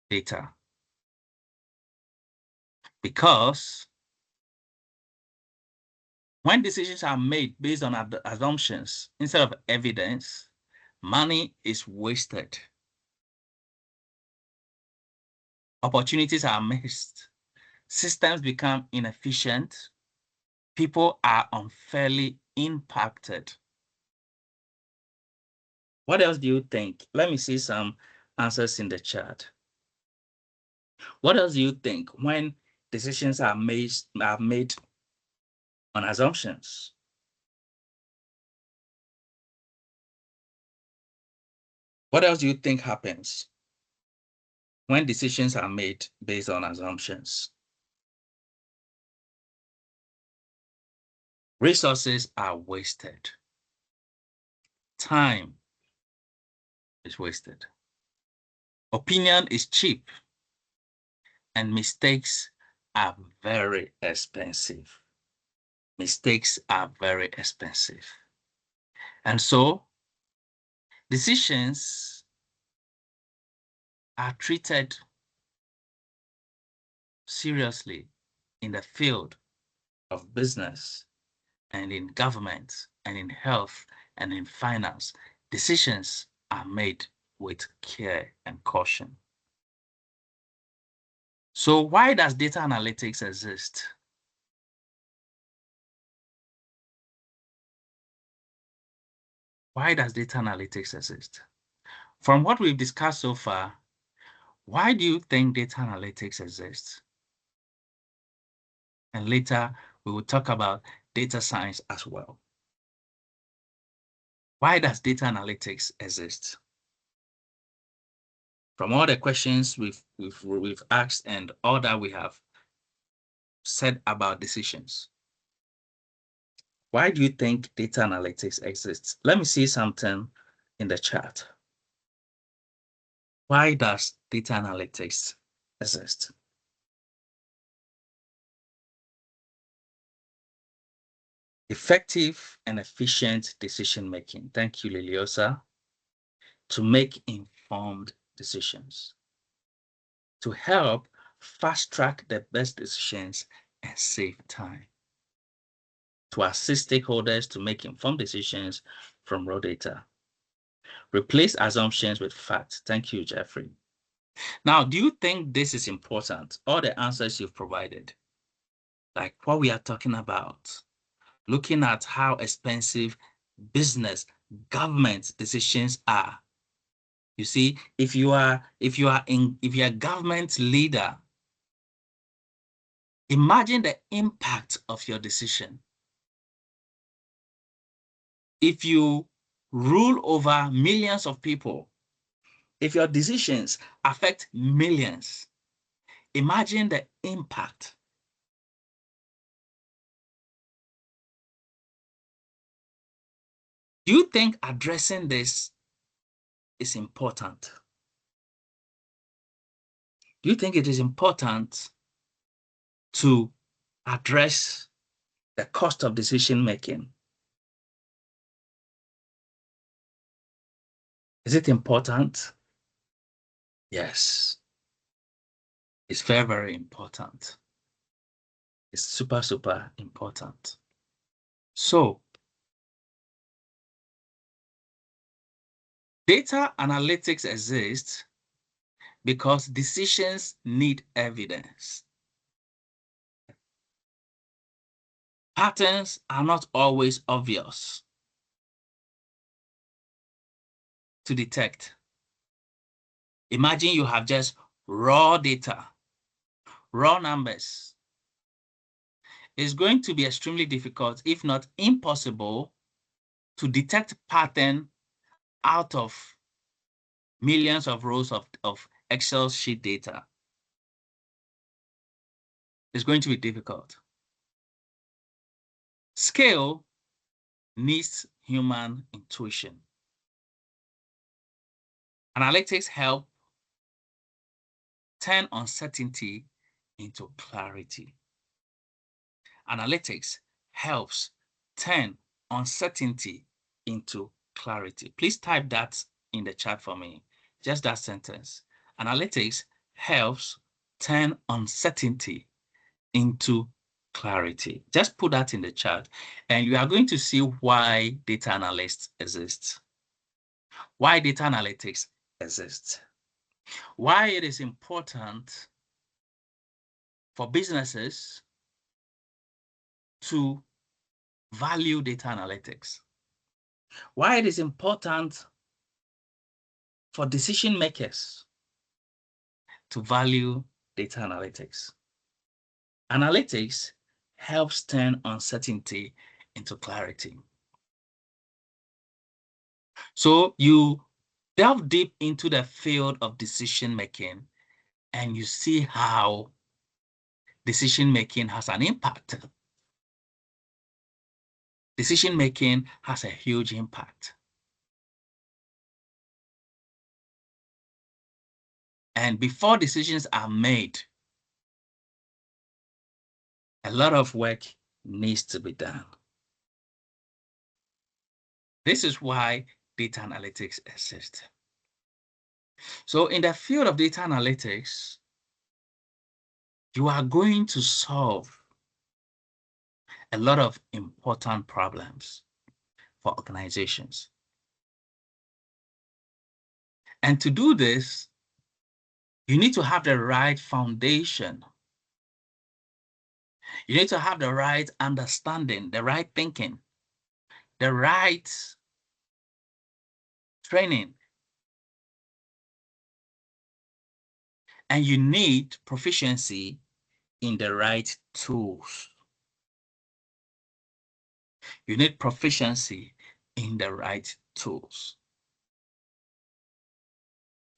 Speaker 1: data, because when decisions are made based on assumptions instead of evidence, money is wasted. Opportunities are missed. Systems become inefficient. People are unfairly impacted. What else do you think? Let me see some answers in the chat. What else do you think when decisions are made on assumptions? What else do you think happens when decisions are made based on assumptions? Resources are wasted. Time is wasted. Opinion is cheap. And mistakes are very expensive. Mistakes are very expensive. And so decisions are treated seriously in the field of business and in government and in health and in finance. Decisions are made with care and caution. So why does data analytics exist? Why does data analytics exist? From what we've discussed so far, why do you think data analytics exists? And later, we will talk about data science as well. Why does data analytics exist? From all the questions we've asked and all that we have said about decisions, why do you think data analytics exists? Let me see something in the chat. Why does data analytics exist? Effective and efficient decision-making. Thank you, Liliosa. To make informed decisions. To help fast-track the best decisions and save time. To assist stakeholders to make informed decisions from raw data. Replace assumptions with facts. Thank you, Jeffrey. Now, do you think this is important? All the answers you've provided, like what we are talking about, looking at how expensive business, government decisions are. You see, if you are a government leader, imagine the impact of your decision. If you rule over millions of people, if your decisions affect millions, imagine the impact. Do you think addressing this is important? Do you think it is important to address the cost of decision making? Is it important? Yes. It's very, very important. It's super, super important. So, data analytics exists because decisions need evidence. Patterns are not always obvious. to detect. Imagine you have just raw data, raw numbers. It's going to be extremely difficult, if not impossible, to detect pattern out of millions of rows of Excel sheet data. It's going to be difficult. Scale needs human intuition. Analytics help turn uncertainty into clarity. Analytics helps turn uncertainty into clarity. Please type that in the chat for me. Just that sentence. Analytics helps turn uncertainty into clarity. Just put that in the chat, and you are going to see why data analysts exist. Why data analytics exists. Why it is important for businesses to value data analytics. Why it is important for decision makers to value data analytics. Analytics helps turn uncertainty into clarity. So you delve deep into the field of decision making and you see how decision making has an impact. Decision making has a huge impact. And before decisions are made, a lot of work needs to be done. This is why data analytics exists. So in the field of data analytics, you are going to solve a lot of important problems for organizations. And to do this, you need to have the right foundation. You need to have the right understanding, the right thinking, the right training. And you need proficiency in the right tools. You need proficiency in the right tools.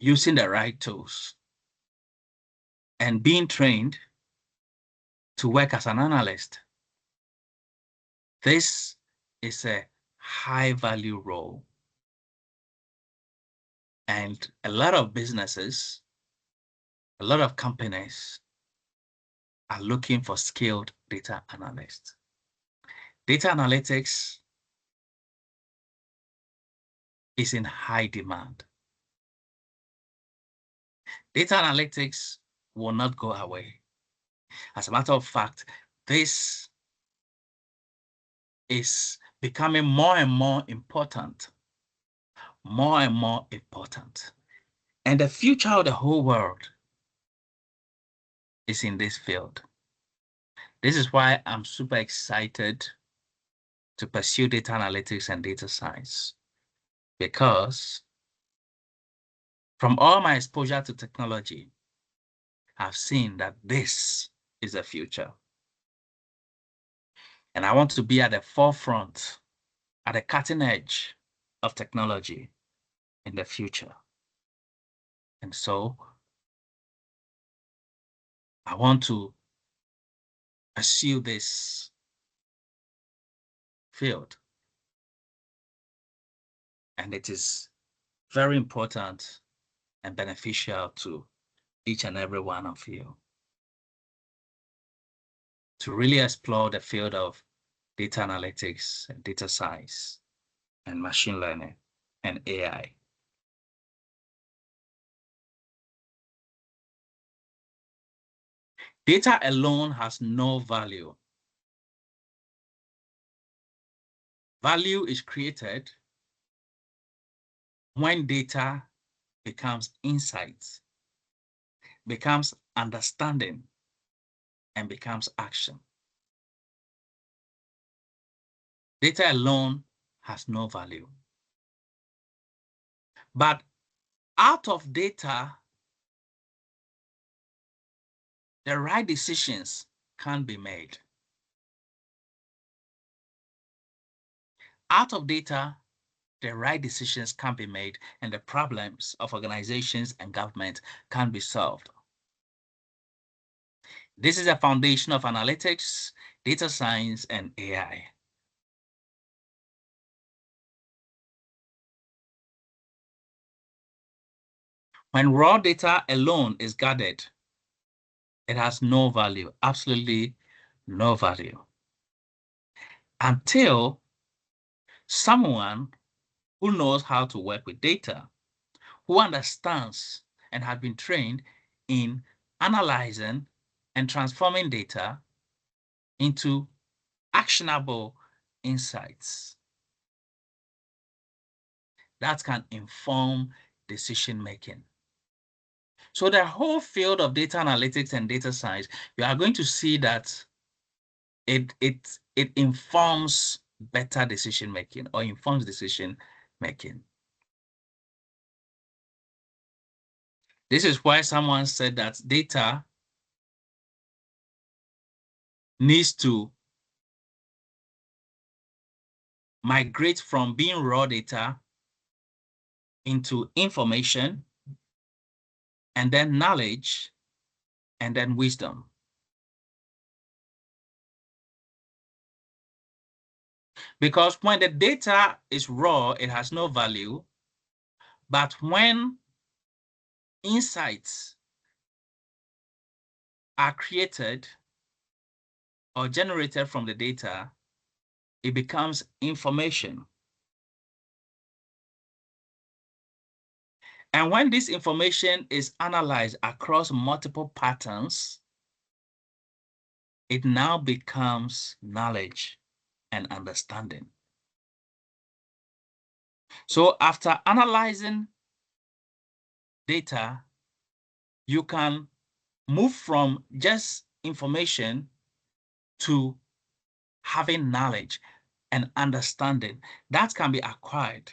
Speaker 1: Using the right tools and being trained to work as an analyst. This is a high value role. And a lot of businesses, a lot of companies are looking for skilled data analysts. Data analytics is in high demand. Data analytics will not go away. As a matter of fact, this is becoming more and more important. More and more important. And the future of the whole world is in this field. This is why I'm super excited to pursue data analytics and data science, because from all my exposure to technology, I've seen that this is the future. And I want to be at the forefront, at the cutting edge of technology in the future. And so I want to pursue this field. And it is very important and beneficial to each and every one of you to really explore the field of data analytics and data science and machine learning and AI. Data alone has no value. Value is created when data becomes insights, becomes understanding, and becomes action. Data alone has no value. But out of data, the right decisions can be made. Out of data, the right decisions can be made and the problems of organizations and government can be solved. This is a foundation of analytics, data science, and AI. When raw data alone is gathered, it has no value, absolutely no value, until someone who knows how to work with data, who understands and has been trained in analyzing and transforming data into actionable insights that can inform decision making. So the whole field of data analytics and data science, you are going to see that it informs better decision making or informs decision making. This is why someone said that data needs to migrate from being raw data into information, and then knowledge, and then wisdom. Because when the data is raw, it has no value. But when insights are created or generated from the data, it becomes information. And when this information is analyzed across multiple patterns, it now becomes knowledge and understanding. So after analyzing data, you can move from just information to having knowledge and understanding that can be acquired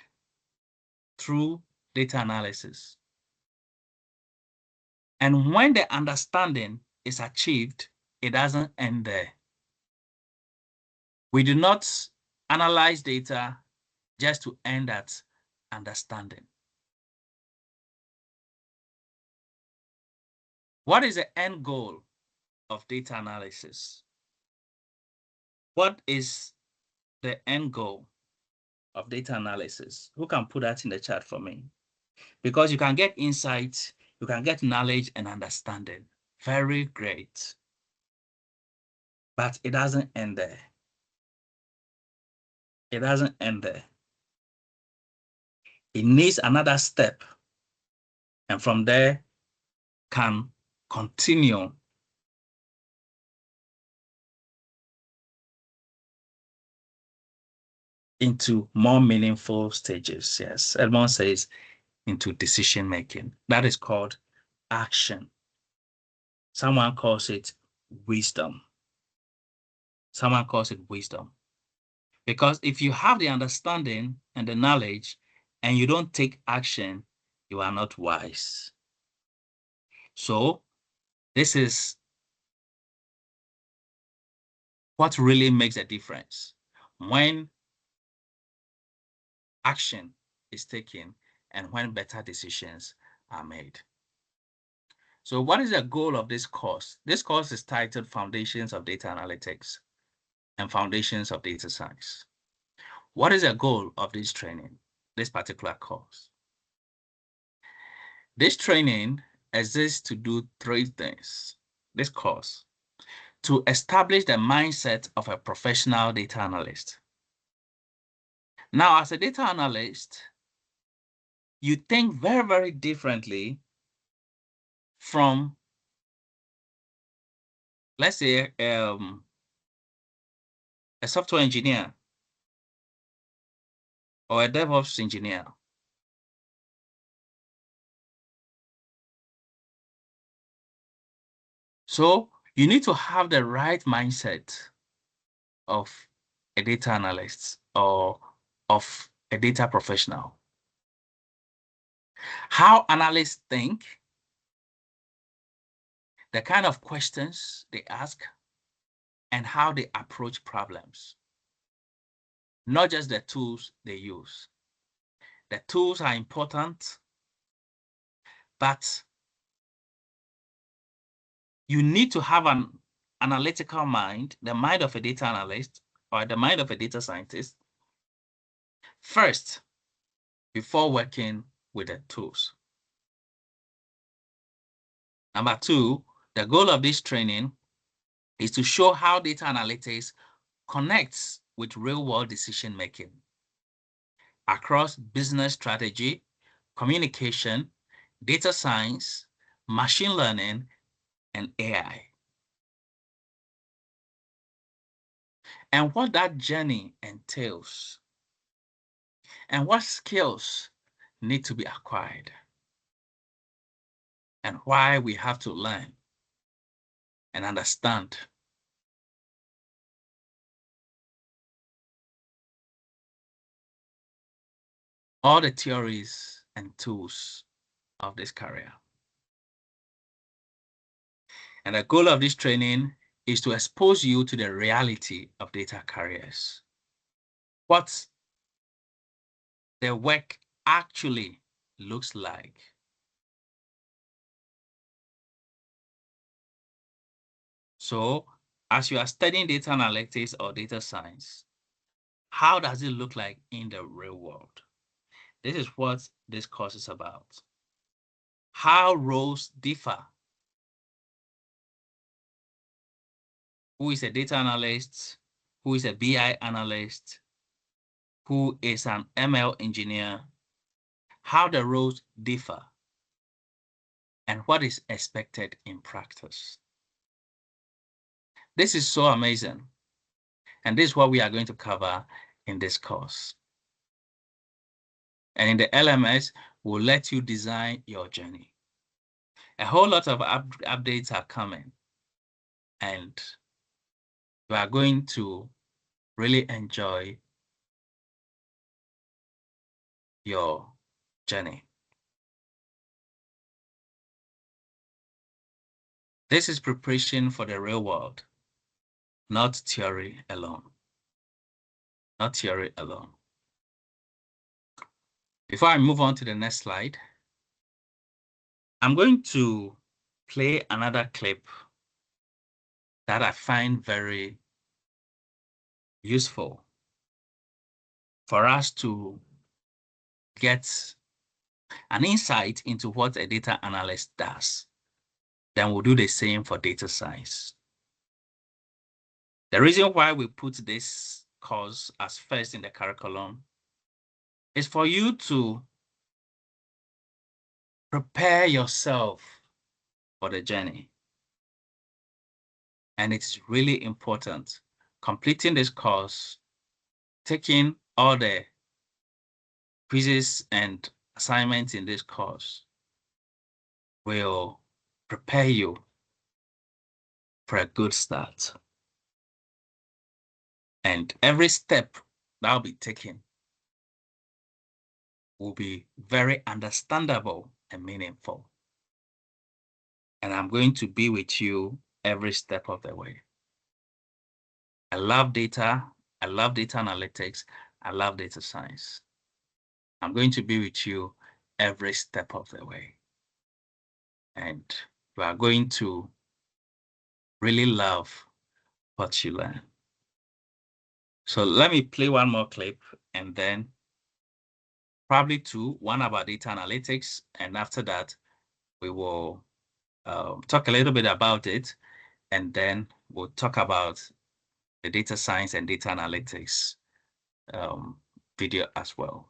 Speaker 1: through data analysis. And when the understanding is achieved, it doesn't end there. We do not analyze data just to end at understanding. What is the end goal of data analysis? What is the end goal of data analysis? Who can put that in the chat for me? Because you can get insights, you can get knowledge and understanding. Very great. But it doesn't end there. It doesn't end there. It needs another step. And from there can continue into more meaningful stages. Yes, Edmond says into decision making. That is called action. Someone calls it wisdom. Someone calls it wisdom. Because if you have the understanding and the knowledge and you don't take action, you are not wise. So this is what really makes a difference. When action is taken and when better decisions are made. So what is the goal of this course? This course is titled Foundations of Data Analytics and Foundations of Data Science. What is the goal of this training, this particular course? This training exists to do three things. This course, to establish the mindset of a professional data analyst. Now, as a data analyst, you think very, very differently from, let's say, a software engineer or a DevOps engineer. So you need to have the right mindset of a data analyst or of a data professional. how analysts think, the kind of questions they ask, and how they approach problems. Not just the tools they use. The tools are important, but you need to have an analytical mind, the mind of a data analyst or the mind of a data scientist, first, before working with the tools. Number two, the goal of this training is to show how data analytics connects with real-world decision-making across business strategy, communication, data science, machine learning, and AI. And what that journey entails, and what skills need to be acquired, and why we have to learn and understand all the theories and tools of this career. And the goal of this training is to expose you to the reality of data careers. What the work actually looks like. So, as you are studying data analytics or data science, how does it look like in the real world? This is what this course is about. How roles differ. Who is a data analyst? Who is a BI analyst? Who is an ML engineer? How the roles differ, and what is expected in practice. This is so amazing, and this is what we are going to cover in this course. And in the LMS, we'll let you design your journey. A whole lot of updates are coming, and you are going to really enjoy your journey. This is preparation for the real world, not theory alone. Not theory alone. Before I move on to the next slide, I'm going to play another clip that I find very useful for us to get an insight into what a data analyst does. Then we'll do the same for data science. The reason why we put this course as first in the curriculum is for you to prepare yourself for the journey. And it's really important. Completing this course, taking all the quizzes and assignments in this course will prepare you for a good start. And every step that will be taken will be very understandable and meaningful. And I'm going to be with you every step of the way. I love data. I love data analytics. I love data science. I'm going to be with you every step of the way. And you are going to really love what you learn. So let me play one more clip and then probably two, one about data analytics. And after that, we will talk a little bit about it. And then we'll talk about the data science and data analytics video as well.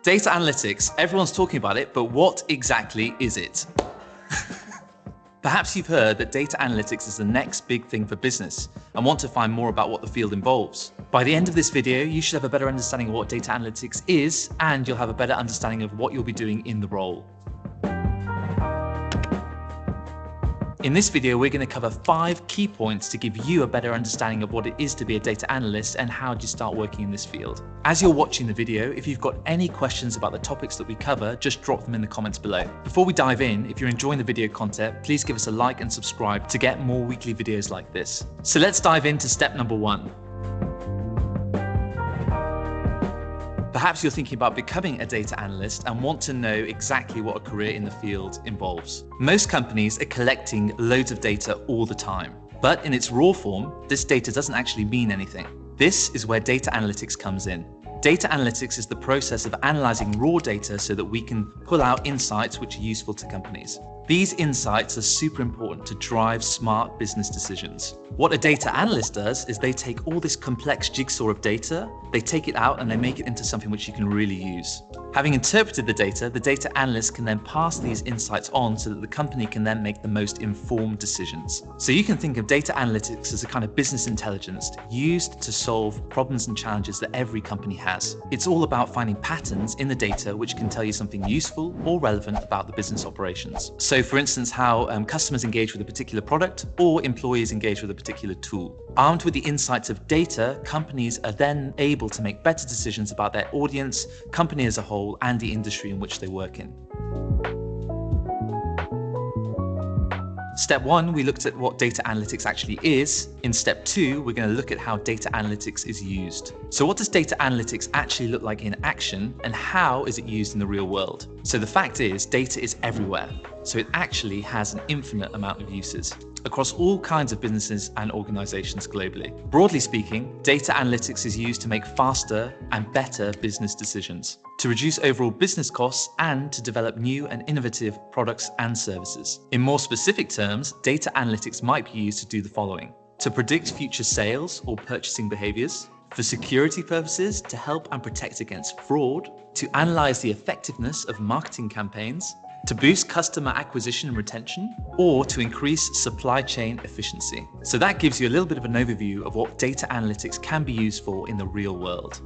Speaker 8: Data analytics, everyone's talking about it, but what exactly is it? Perhaps you've heard that data analytics is the next big thing for business and want to find more about what the field involves. By the end of this video, you should have a better understanding of what data analytics is, and you'll have a better understanding of what you'll be doing in the role. In this video, we're going to cover 5 key points to give you a better understanding of what it is to be a data analyst and how do you start working in this field. As you're watching the video, if you've got any questions about the topics that we cover, just drop them in the comments below. Before we dive in, if you're enjoying the video content, please give us a like and subscribe to get more weekly videos like this. So let's dive into step number 1. Perhaps you're thinking about becoming a data analyst and want to know exactly what a career in the field involves. Most companies are collecting loads of data all the time, but in its raw form, this data doesn't actually mean anything. This is where data analytics comes in. Data analytics is the process of analyzing raw data so that we can pull out insights which are useful to companies. These insights are super important to drive smart business decisions. What a data analyst does is they take all this complex jigsaw of data, they take it out and they make it into something which you can really use. Having interpreted the data analyst can then pass these insights on so that the company can then make the most informed decisions. So you can think of data analytics as a kind of business intelligence used to solve problems and challenges that every company has. It's all about finding patterns in the data which can tell you something useful or relevant about the business operations. So for instance, how customers engage with a particular product or employees engage with a particular tool. Armed with the insights of data, companies are then able to make better decisions about their audience, company as a whole, and the industry in which they work in. Step 1, we looked at what data analytics actually is. In step 2, we're going to look at how data analytics is used. So what does data analytics actually look like in action, and how is it used in the real world? So the fact is, data is everywhere. So it actually has an infinite amount of uses across all kinds of businesses and organizations globally. Broadly speaking, data analytics is used to make faster and better business decisions, to reduce overall business costs, and to develop new and innovative products and services. In more specific terms, data analytics might be used to do the following: to predict future sales or purchasing behaviors, for security purposes to help and protect against fraud, to analyze the effectiveness of marketing campaigns, to boost customer acquisition and retention, or to increase supply chain efficiency. So that gives you a little bit of an overview of what data analytics can be used for in the real world.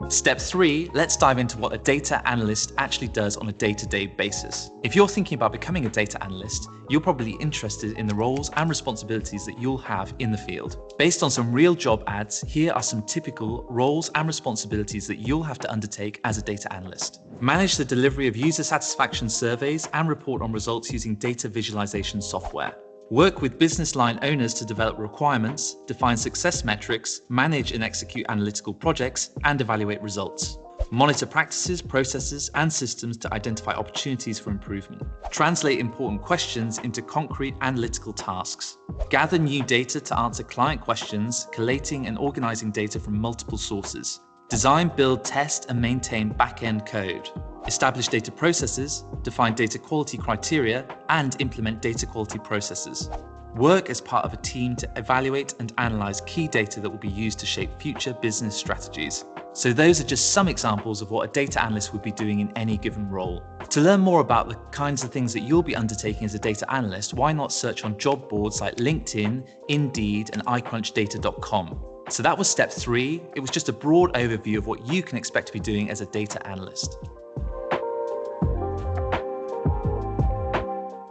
Speaker 8: Step 3, let's dive into what a data analyst actually does on a day-to-day basis. If you're thinking about becoming a data analyst, you're probably interested in the roles and responsibilities that you'll have in the field. Based on some real job ads, here are some typical roles and responsibilities that you'll have to undertake as a data analyst. Manage the delivery of user satisfaction surveys and report on results using data visualization software. Work with business line owners to develop requirements, define success metrics, manage and execute analytical projects, and evaluate results. Monitor practices, processes, and systems to identify opportunities for improvement. Translate important questions into concrete analytical tasks. Gather new data to answer client questions, collating and organizing data from multiple sources. Design, build, test, and maintain back-end code. Establish data processes, define data quality criteria, and implement data quality processes. Work as part of a team to evaluate and analyze key data that will be used to shape future business strategies. So those are just some examples of what a data analyst would be doing in any given role. To learn more about the kinds of things that you'll be undertaking as a data analyst, why not search on job boards like LinkedIn, Indeed, and iCrunchData.com. So that was step 3. It was just a broad overview of what you can expect to be doing as a data analyst.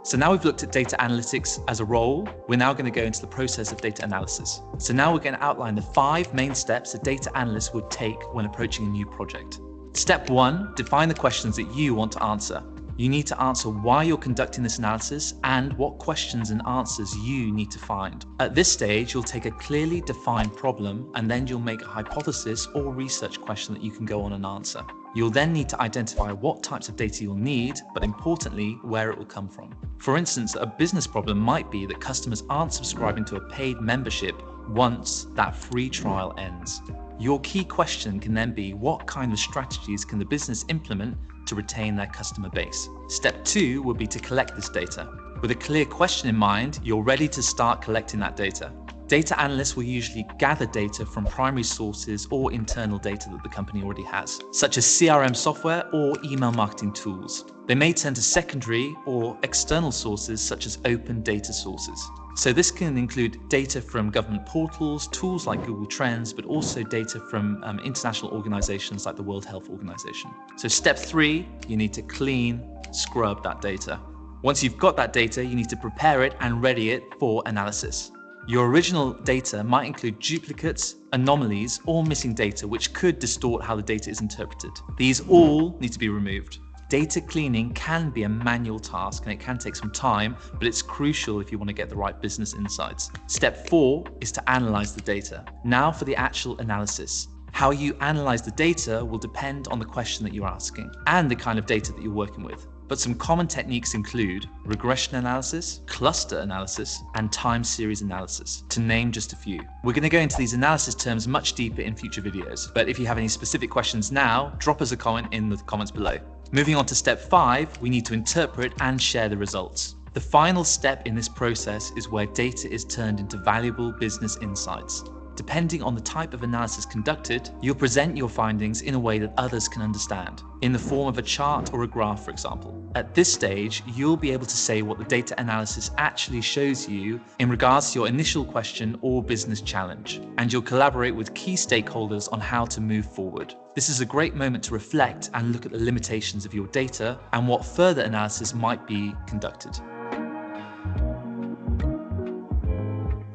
Speaker 8: So now we've looked at data analytics as a role, we're now going to go into the process of data analysis. So now we're going to outline the 5 main steps a data analyst would take when approaching a new project. Step 1, define the questions that you want to answer. You need to answer why you're conducting this analysis and what questions and answers you need to find. At this stage, you'll take a clearly defined problem and then you'll make a hypothesis or research question that you can go on and answer. You'll then need to identify what types of data you'll need, but importantly, where it will come from. For instance, a business problem might be that customers aren't subscribing to a paid membership once that free trial ends. Your key question can then be, what kind of strategies can the business implement to retain their customer base? Step 2 would be to collect this data. With a clear question in mind, you're ready to start collecting that data. Data analysts will usually gather data from primary sources or internal data that the company already has, such as CRM software or email marketing tools. They may turn to secondary or external sources such as open data sources. So this can include data from government portals, tools like Google Trends, but also data from international organizations like the World Health Organization. So step 3, you need to clean, scrub that data. Once you've got that data, you need to prepare it and ready it for analysis. Your original data might include duplicates, anomalies, or missing data, which could distort how the data is interpreted. These all need to be removed. Data cleaning can be a manual task and it can take some time, but it's crucial if you want to get the right business insights. Step 4 is to analyze the data. Now for the actual analysis. How you analyze the data will depend on the question that you're asking and the kind of data that you're working with. But some common techniques include regression analysis, cluster analysis, and time series analysis, to name just a few. We're going to go into these analysis terms much deeper in future videos, but if you have any specific questions now, drop us a comment in the comments below. Moving on to step 5, we need to interpret and share the results. The final step in this process is where data is turned into valuable business insights. Depending on the type of analysis conducted, you'll present your findings in a way that others can understand, in the form of a chart or a graph, for example. At this stage, you'll be able to say what the data analysis actually shows you in regards to your initial question or business challenge, and you'll collaborate with key stakeholders on how to move forward. This is a great moment to reflect and look at the limitations of your data and what further analysis might be conducted.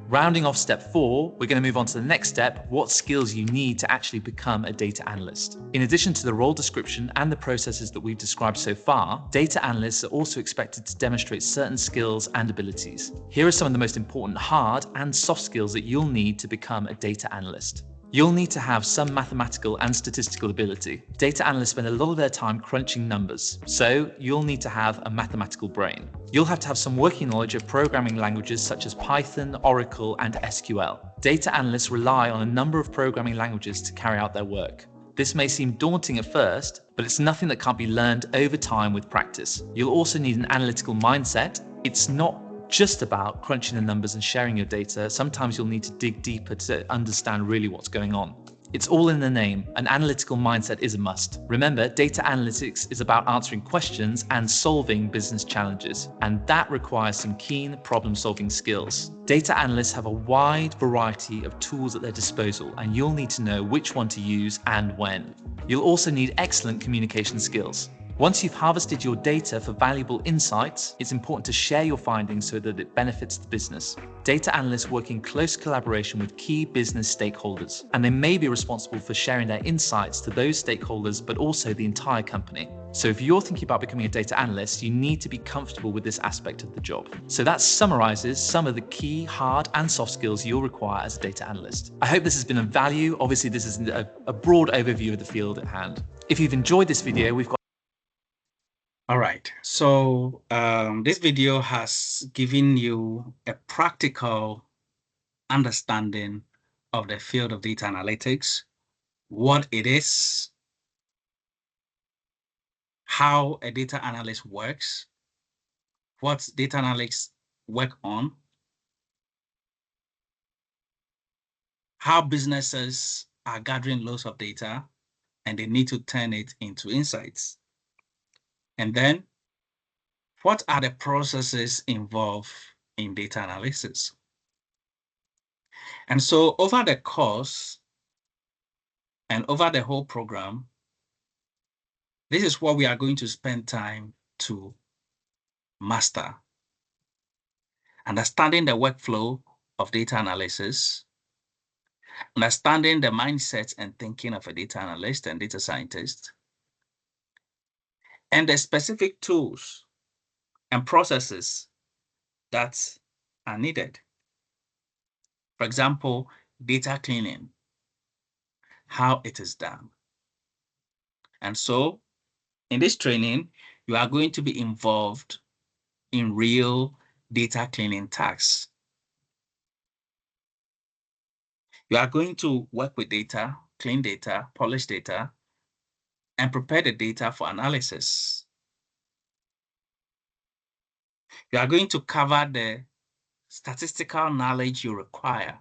Speaker 8: Rounding off step 4, we're going to move on to the next step, what skills you need to actually become a data analyst. In addition to the role description and the processes that we've described so far, data analysts are also expected to demonstrate certain skills and abilities. Here are some of the most important hard and soft skills that you'll need to become a data analyst. You'll need to have some mathematical and statistical ability. Data analysts spend a lot of their time crunching numbers, so you'll need to have a mathematical brain. You'll have to have some working knowledge of programming languages such as Python, Oracle, and SQL. Data analysts rely on a number of programming languages to carry out their work. This may seem daunting at first, but it's nothing that can't be learned over time with practice. You'll also need an analytical mindset. It's not just about crunching the numbers and sharing your data. Sometimes you'll need to dig deeper to understand really what's going on. It's all in the name. An analytical mindset is a must. Remember, data analytics is about answering questions and solving business challenges, and that requires some keen problem-solving skills. Data analysts have a wide variety of tools at their disposal, and you'll need to know which one to use and when. You'll also need excellent communication skills. Once you've harvested your data for valuable insights, it's important to share your findings so that it benefits the business. Data analysts work in close collaboration with key business stakeholders, and they may be responsible for sharing their insights to those stakeholders, but also the entire company. So if you're thinking about becoming a data analyst, you need to be comfortable with this aspect of the job. So that summarizes some of the key hard and soft skills you'll require as a data analyst. I hope this has been of value. Obviously, this is a broad overview of the field at hand. If you've enjoyed this video, we've got
Speaker 1: All right, so this video has given you a practical understanding of the field of data analytics, what it is, how a data analyst works, what data analysts work on, how businesses are gathering loads of data and they need to turn it into insights. And then, what are the processes involved in data analysis? And so over the course and over the whole program, this is what we are going to spend time to master. Understanding the workflow of data analysis, understanding the mindset and thinking of a data analyst and data scientist, and the specific tools and processes that are needed. For example, data cleaning, how it is done. And so in this training, you are going to be involved in real data cleaning tasks. You are going to work with data, clean data, polish data, and prepare the data for analysis. You are going to cover the statistical knowledge you require.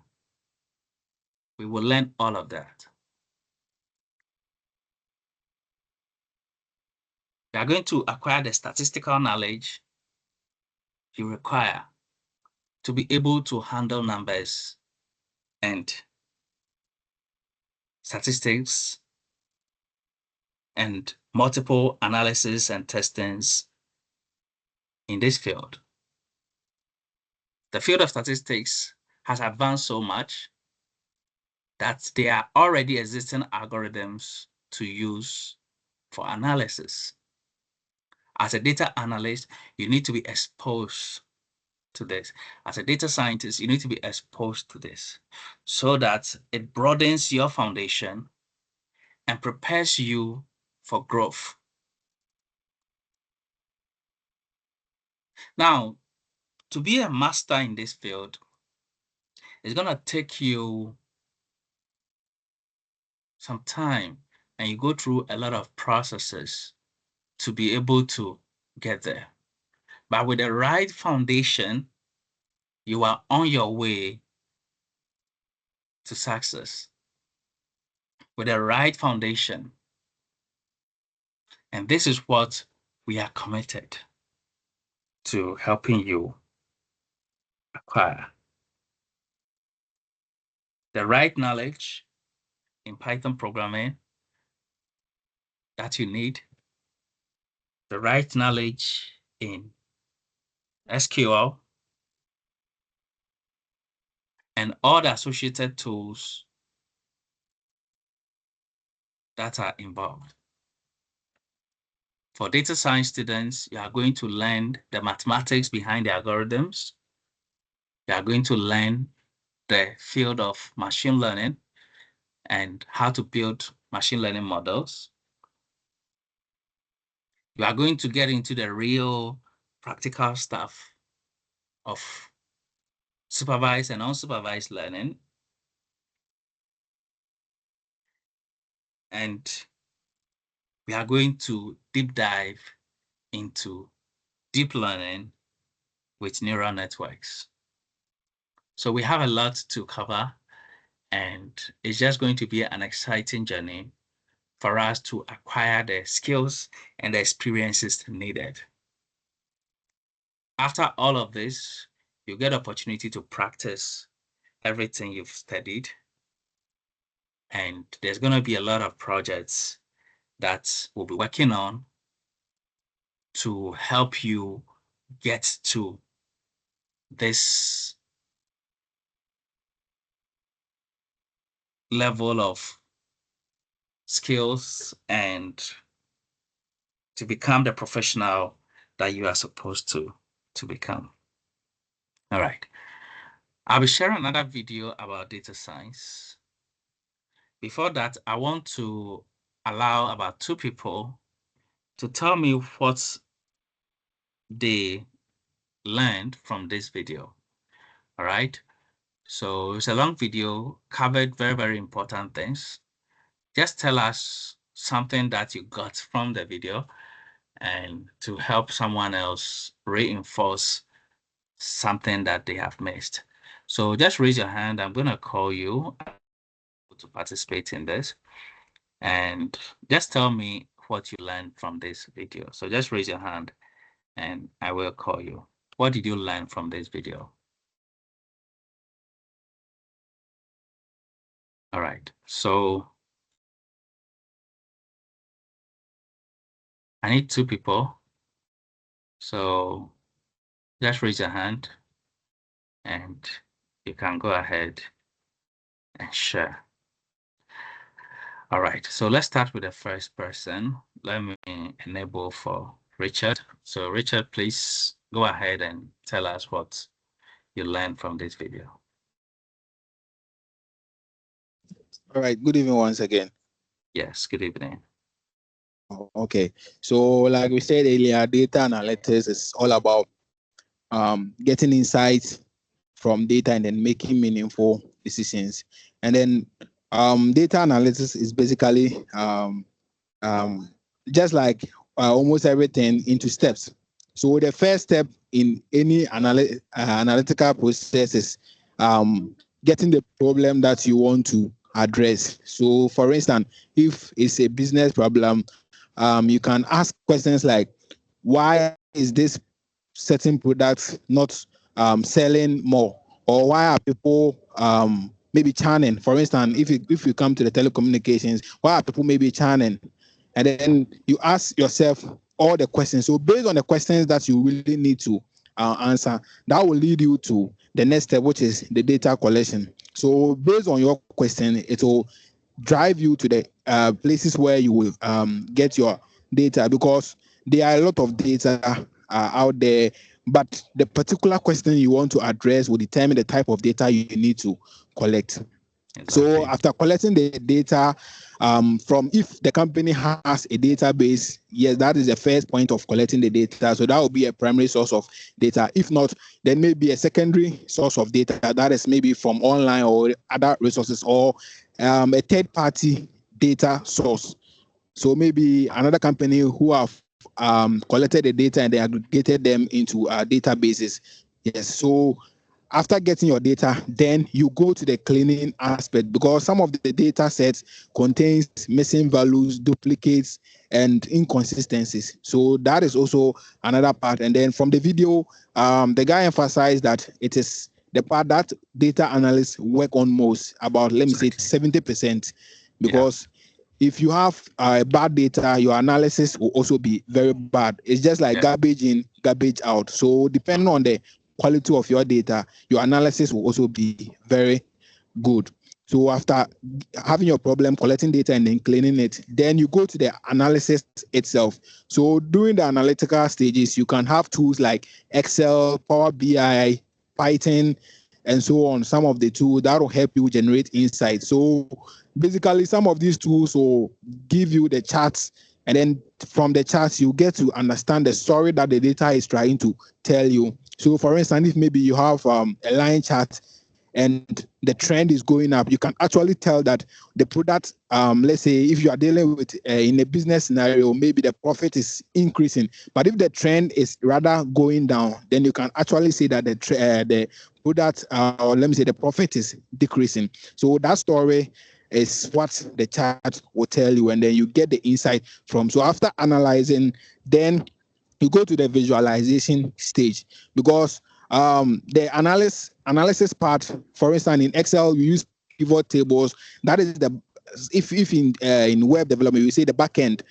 Speaker 1: We will learn all of that. You are going to acquire the statistical knowledge you require to be able to handle numbers and statistics and multiple analysis and testings in this field. The field of statistics has advanced so much that there are already existing algorithms to use for analysis. As a data analyst, you need to be exposed to this. As a data scientist, you need to be exposed to this so that it broadens your foundation and prepares you for growth. Now, to be a master in this field, it's going to take you some time, and you go through a lot of processes to be able to get there. But with the right foundation, you are on your way to success. With the right foundation. And this is what we are committed to helping you acquire. The right knowledge in Python programming that you need, the right knowledge in SQL, and all the associated tools that are involved. For data science students, you are going to learn the mathematics behind the algorithms. You are going to learn the field of machine learning and how to build machine learning models. You are going to get into the real practical stuff of supervised and unsupervised learning. And we are going to deep dive into deep learning with neural networks. So we have a lot to cover, and it's just going to be an exciting journey for us to acquire the skills and the experiences needed. After all of this, you get opportunity to practice everything you've studied. And there's going to be a lot of projects that we'll be working on to help you get to this level of skills and to become the professional that you are supposed to become. All right. I'll be sharing another video about data science. Before that, I want to allow about 2 people to tell me what they learned from this video. All right. So it's a long video, covered very, very important things. Just tell us something that you got from the video and to help someone else reinforce something that they have missed. So just raise your hand. I'm going to call you to participate in this. And just tell me what you learned from this video. So just raise your hand and I will call you. What did you learn from this video? All right. So I need 2 people. So just raise your hand and you can go ahead and share. All right, so let's start with the first person. Let me enable for Richard. So Richard, please go ahead and tell us what you learned from this video.
Speaker 2: All right, good evening once again.
Speaker 1: Yes, good evening.
Speaker 2: Okay, so like we said earlier, data analytics is all about getting insights from data and then making meaningful decisions. And then data analytics is basically just like almost everything into steps. So the first step in any analytical processes, getting the problem that you want to address. So, for instance, if it's a business problem, you can ask questions like, why is this certain product not selling more, or why are people maybe churning? For instance, if you come to the telecommunications, why are people maybe churning? And then you ask yourself all the questions. So based on the questions that you really need to answer, that will lead you to the next step, which is the data collection. So based on your question, it will drive you to the places where you will get your data, because there are a lot of data out there, but the particular question you want to address will determine the type of data you need to collect. So after collecting the data, from if the company has a database, yes, that is the first point of collecting the data. So that will be a primary source of data. If not, then maybe a secondary source of data that is maybe from online or other resources, or a third-party data source. So maybe another company who have collected the data and they aggregated them into databases. Yes. So after getting your data, then you go to the cleaning aspect, because some of the data sets contains missing values, duplicates, and inconsistencies. So that is also another part. And then from the video, the guy emphasized that it is the part that data analysts work on most, about, let me say, 70%, because if you have bad data, your analysis will also be very bad. It's just like garbage in, garbage out. So depending on the quality of your data, your analysis will also be very good. So after having your problem, collecting data and then cleaning it, then you go to the analysis itself. So during the analytical stages, you can have tools like Excel, Power BI, Python, and so on. Some of the tools that will help you generate insights. So basically, some of these tools will give you the charts, and then from the charts, you get to understand the story that the data is trying to tell you. So for instance, if maybe you have a line chart and the trend is going up, you can actually tell that the product, let's say if you are dealing with in a business scenario, maybe the profit is increasing, but if the trend is rather going down, then you can actually say that the product, or let me say the profit is decreasing. So that story is what the chart will tell you, and then you get the insight from. So after analyzing, then you go to the visualization stage, because the analysis part, for instance, in Excel, you use pivot tables. That is the, if in web development, you say the back end.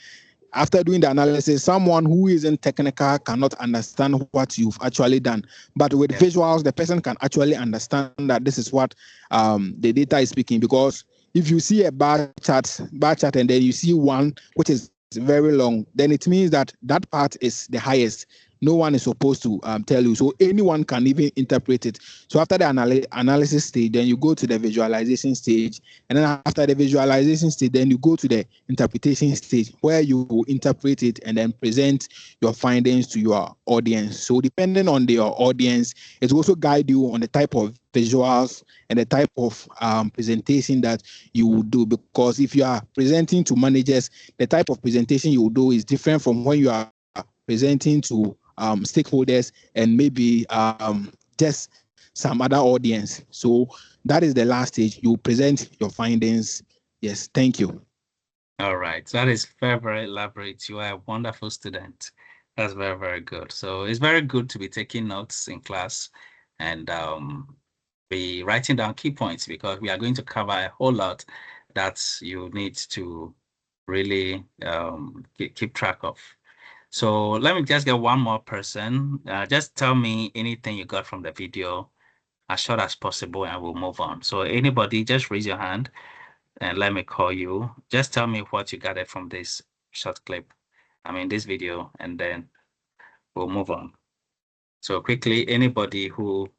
Speaker 2: After doing the analysis, someone who isn't technical cannot understand what you've actually done. But with visuals, the person can actually understand that this is what the data is speaking. Because if you see a bar chart, and then you see one which is very long, then it means that that part is the highest. No one is supposed to tell you. So anyone can even interpret it. So after the analysis stage, then you go to the visualization stage. And then after the visualization stage, then you go to the interpretation stage, where you will interpret it and then present your findings to your audience. So depending on your audience, it will also guide you on the type of visuals and the type of presentation that you will do. Because if you are presenting to managers, the type of presentation you will do is different from when you are presenting to stakeholders and maybe just some other audience. So that is the last stage. You present your findings. Yes, thank you.
Speaker 1: All right, that is very, very elaborate. You are a wonderful student. That's very, very good. So it's very good to be taking notes in class and be writing down key points, because we are going to cover a whole lot that you need to really keep track of. So let me just get one more person. Just tell me anything you got from the video as short as possible, and we'll move on. So anybody, just raise your hand and let me call you. Just tell me what you gathered from this short clip, this video, and then we'll move on. So quickly, anybody who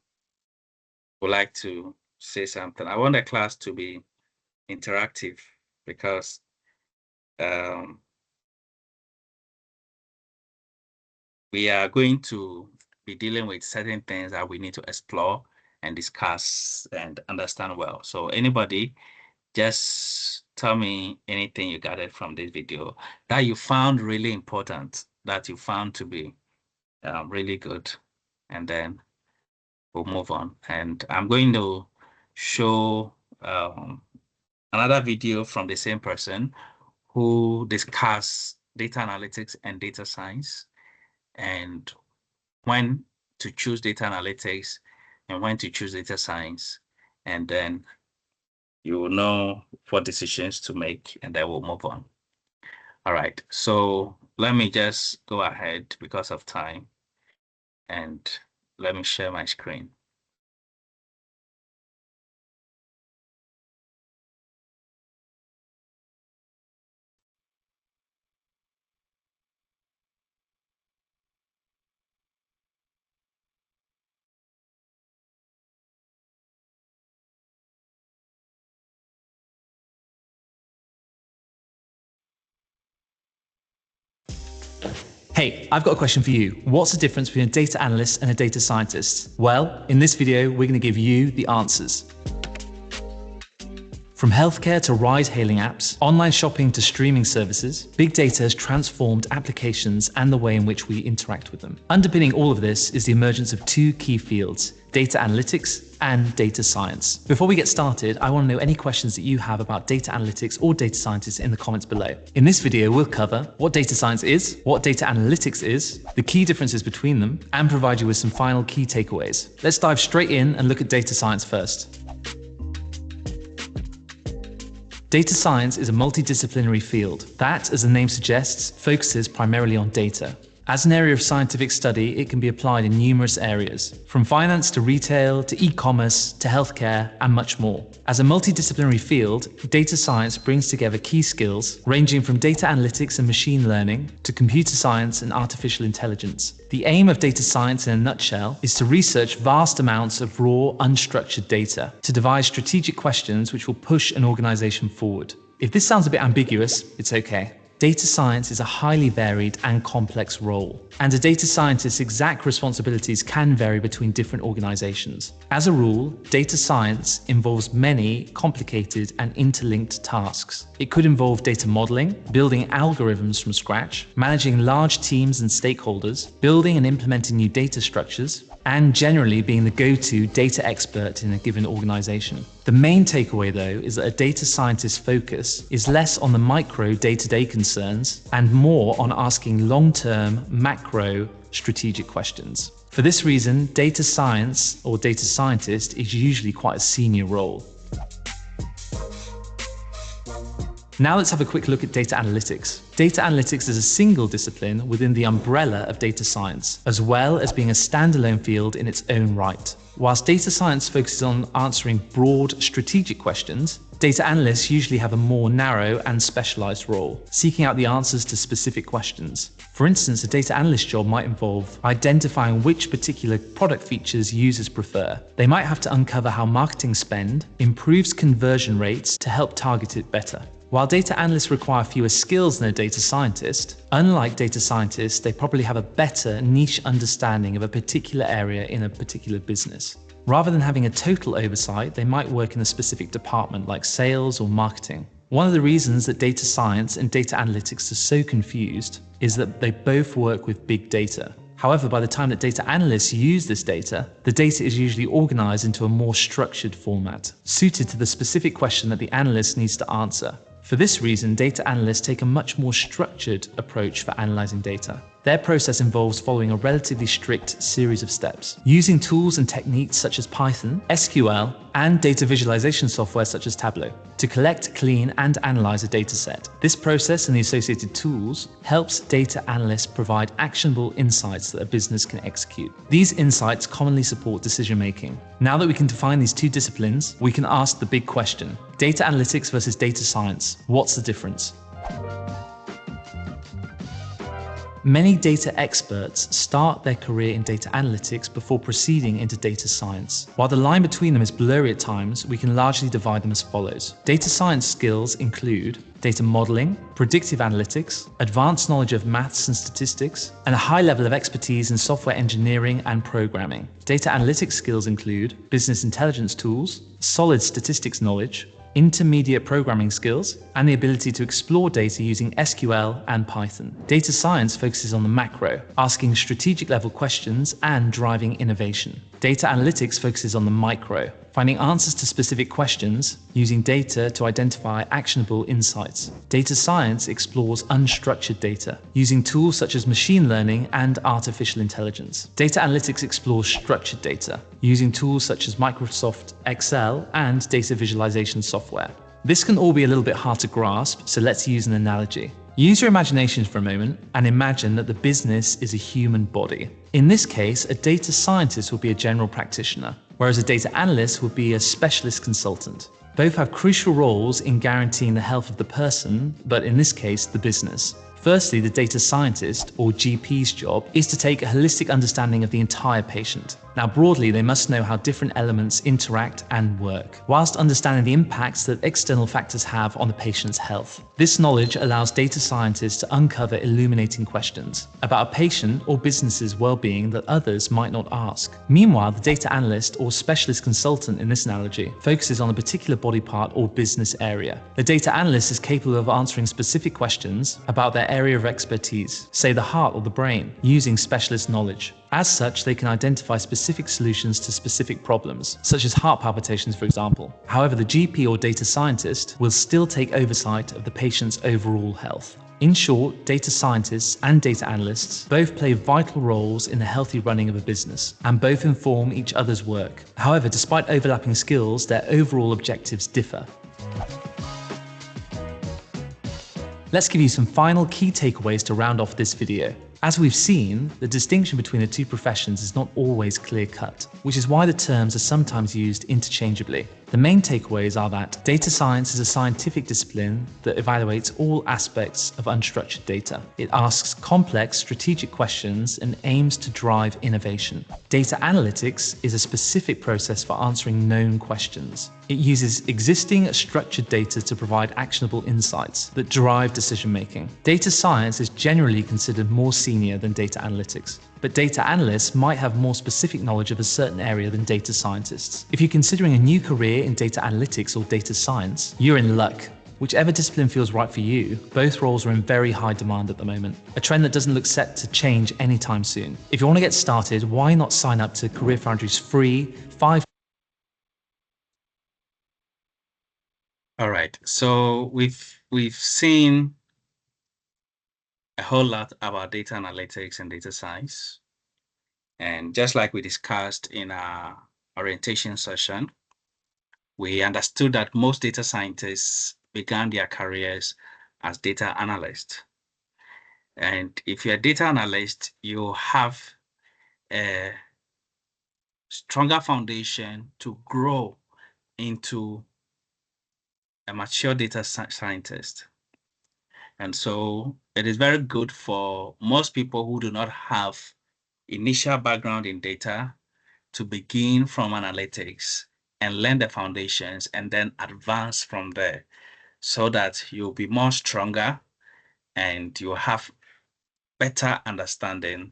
Speaker 1: would like to say something. I want the class to be interactive, because we are going to be dealing with certain things that we need to explore and discuss and understand well. So anybody, just tell me anything you gathered from this video that you found really important, that you found to be really good. and then we'll move on. And I'm going to show another video from the same person who discuss data analytics and data science, and when to choose data analytics and when to choose data science. And then you will know what decisions to make, and then we'll move on. All right, so let me just go ahead because of time, and let me share my screen.
Speaker 8: Hey, I've got a question for you. What's the difference between a data analyst and a data scientist? Well, in this video, we're going to give you the answers. From healthcare to ride-hailing apps, online shopping to streaming services, big data has transformed applications and the way in which we interact with them. Underpinning all of this is the emergence of two key fields, data analytics and data science. Before we get started, I want to know any questions that you have about data analytics or data scientists in the comments below. In this video, we'll cover what data science is, what data analytics is, the key differences between them, and provide you with some final key takeaways. Let's dive straight in and look at data science first. Data science is a multidisciplinary field that, as the name suggests, focuses primarily on data. As an area of scientific study, it can be applied in numerous areas, from finance to retail to e-commerce to healthcare and much more. As a multidisciplinary field, data science brings together key skills ranging from data analytics and machine learning to computer science and artificial intelligence. The aim of data science in a nutshell is to research vast amounts of raw, unstructured data to devise strategic questions which will push an organization forward. If this sounds a bit ambiguous, it's okay. Data science is a highly varied and complex role, and a data scientist's exact responsibilities can vary between different organizations. As a rule, data science involves many complicated and interlinked tasks. It could involve data modeling, building algorithms from scratch, managing large teams and stakeholders, building and implementing new data structures, and generally being the go-to data expert in a given organization. The main takeaway, though, is that a data scientist's focus is less on the micro day-to-day concerns and more on asking long-term, macro, strategic questions. For this reason, data science or data scientist is usually quite a senior role. Now let's have a quick look at data analytics. Data analytics is a single discipline within the umbrella of data science, as well as being a standalone field in its own right. Whilst data science focuses on answering broad strategic questions, data analysts usually have a more narrow and specialized role, seeking out the answers to specific questions. For instance, a data analyst job might involve identifying which particular product features users prefer. They might have to uncover how marketing spend improves conversion rates to help target it better. While data analysts require fewer skills than a data scientist, unlike data scientists, they probably have a better niche understanding of a particular area in a particular business. Rather than having a total oversight, they might work in a specific department like sales or marketing. One of the reasons that data science and data analytics are so confused is that they both work with big data. However, by the time that data analysts use this data, the data is usually organized into a more structured format, suited to the specific question that the analyst needs to answer. For this reason, data analysts take a much more structured approach for analyzing data. Their process involves following a relatively strict series of steps, using tools and techniques such as Python, SQL, and data visualization software such as Tableau to collect, clean, and analyze a data set. This process and the associated tools helps data analysts provide actionable insights that a business can execute. These insights commonly support decision making. Now that we can define these two disciplines, we can ask the big question: data analytics versus data science. What's the difference? Many data experts start their career in data analytics before proceeding into data science. While the line between them is blurry at times, we can largely divide them as follows. Data science skills include data modeling, predictive analytics, advanced knowledge of maths and statistics, and a high level of expertise in software engineering and programming. Data analytics skills include business intelligence tools, solid statistics knowledge, intermediate programming skills, and the ability to explore data using SQL and Python. Data science focuses on the macro, asking strategic level questions and driving innovation. Data analytics focuses on the micro, finding answers to specific questions using data to identify actionable insights. Data science explores unstructured data, using tools such as machine learning and artificial intelligence. Data analytics explores structured data, using tools such as Microsoft Excel and data visualization software. This can all be a little bit hard to grasp, so let's use an analogy. Use your imagination for a moment and imagine that the business is a human body. In this case, a data scientist would be a general practitioner, whereas a data analyst would be a specialist consultant. Both have crucial roles in guaranteeing the health of the person, but in this case, the business. Firstly, the data scientist, or GP's job, is to take a holistic understanding of the entire patient. Now, broadly, they must know how different elements interact and work, whilst understanding the impacts that external factors have on the patient's health. This knowledge allows data scientists to uncover illuminating questions about a patient or business's well-being that others might not ask. Meanwhile, the data analyst or specialist consultant in this analogy focuses on a particular body part or business area. The data analyst is capable of answering specific questions about their area of expertise, say the heart or the brain, using specialist knowledge. As such, they can identify specific solutions to specific problems, such as heart palpitations, for example. However, the GP or data scientist will still take oversight of the patient's overall health. In short, data scientists and data analysts both play vital roles in the healthy running of a business, and both inform each other's work. However, despite overlapping skills, their overall objectives differ. Let's give you some final key takeaways to round off this video. As we've seen, the distinction between the two professions is not always clear-cut, which is why the terms are sometimes used interchangeably. The main takeaways are that data science is a scientific discipline that evaluates all aspects of unstructured data. It asks complex strategic questions and aims to drive innovation. Data analytics is a specific process for answering known questions. It uses existing structured data to provide actionable insights that drive decision-making. Data science is generally considered more senior than data analytics, but data analysts might have more specific knowledge of a certain area than data scientists. If you're considering a new career in data analytics or data science, you're in luck. Whichever discipline feels right for you, both roles are in very high demand at the moment, a trend that doesn't look set to change anytime soon. If you want to get started, why not sign up to Career Foundry's free 5...
Speaker 1: All right, so we've seen a whole lot about data analytics and data science. And just like we discussed in our orientation session, we understood that most data scientists began their careers as data analysts. And if you're a data analyst, you have a stronger foundation to grow into a mature data scientist. And so it is very good for most people who do not have initial background in data to begin from analytics and learn the foundations and then advance from there so that you'll be more stronger and you'll have better understanding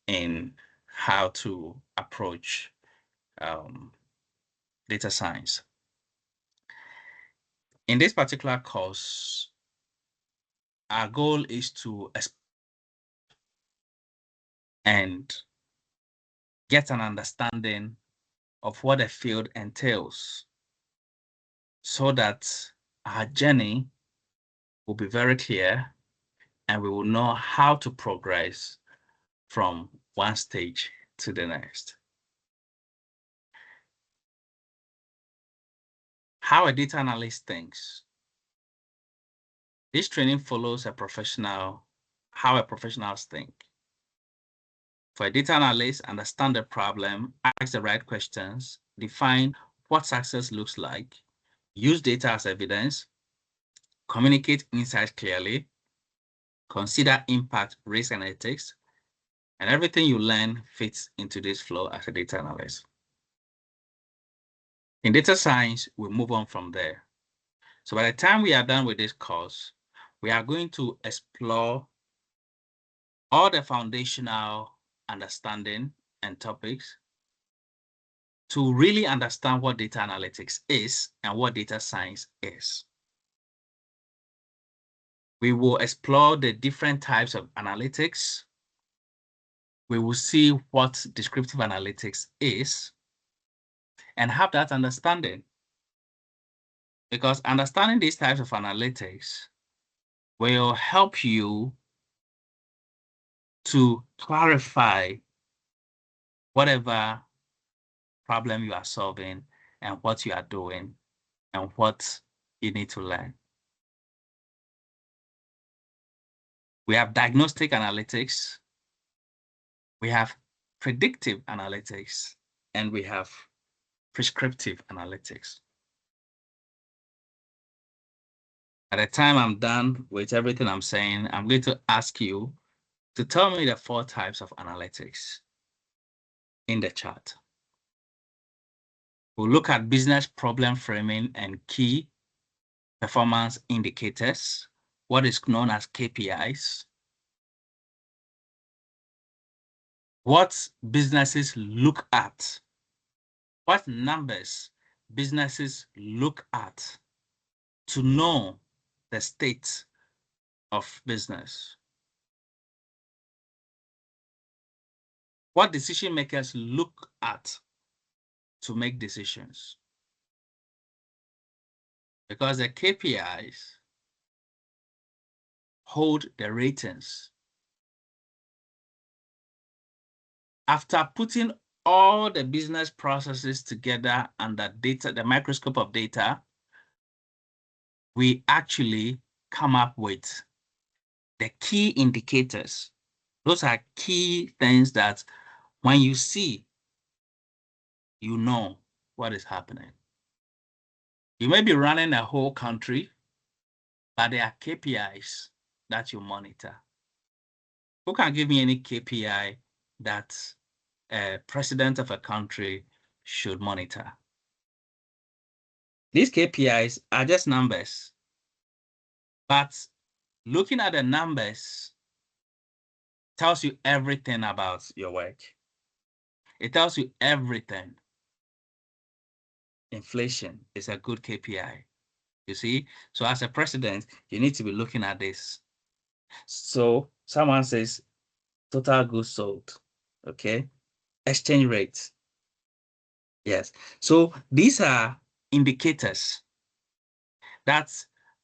Speaker 1: in how to approach data science. In this particular course, our goal is to and get an understanding of what the field entails so that our journey will be very clear and we will know how to progress from one stage to the next. How a data analyst thinks. This training follows how a professional think. For a data analyst, understand the problem, ask the right questions, define what success looks like, use data as evidence, communicate insights clearly, consider impact, risk, and ethics, and everything you learn fits into this flow as a data analyst. In data science, we move on from there. So by the time we are done with this course, we are going to explore all the foundational understanding and topics to really understand what data analytics is and what data science is. We will explore the different types of analytics. We will see what descriptive analytics is and have that understanding. Because understanding these types of analytics will help you to clarify whatever problem you are solving and what you are doing and what you need to learn. We have diagnostic analytics, we have predictive analytics, and we have prescriptive analytics. By the time I'm done with everything I'm saying, I'm going to ask you to tell me the 4 types of analytics in the chart. We'll look at business problem framing and key performance indicators, what is known as KPIs, what businesses look at, what numbers businesses look at to know the state of business, what decision makers look at to make decisions. Because the KPIs hold the ratings. After putting all the business processes together under data, the microscope of data, we actually come up with the key indicators. Those are key things that when you see, you know what is happening. You may be running a whole country, but there are KPIs that you monitor. Who can give me any KPI that a president of a country should monitor? These KPIs are just numbers, but looking at the numbers tells you everything about your work. It tells you everything. Inflation is a good KPI, you see? So as a president, you need to be looking at this. So someone says total goods sold, okay? Exchange rate. Yes. So these are indicators that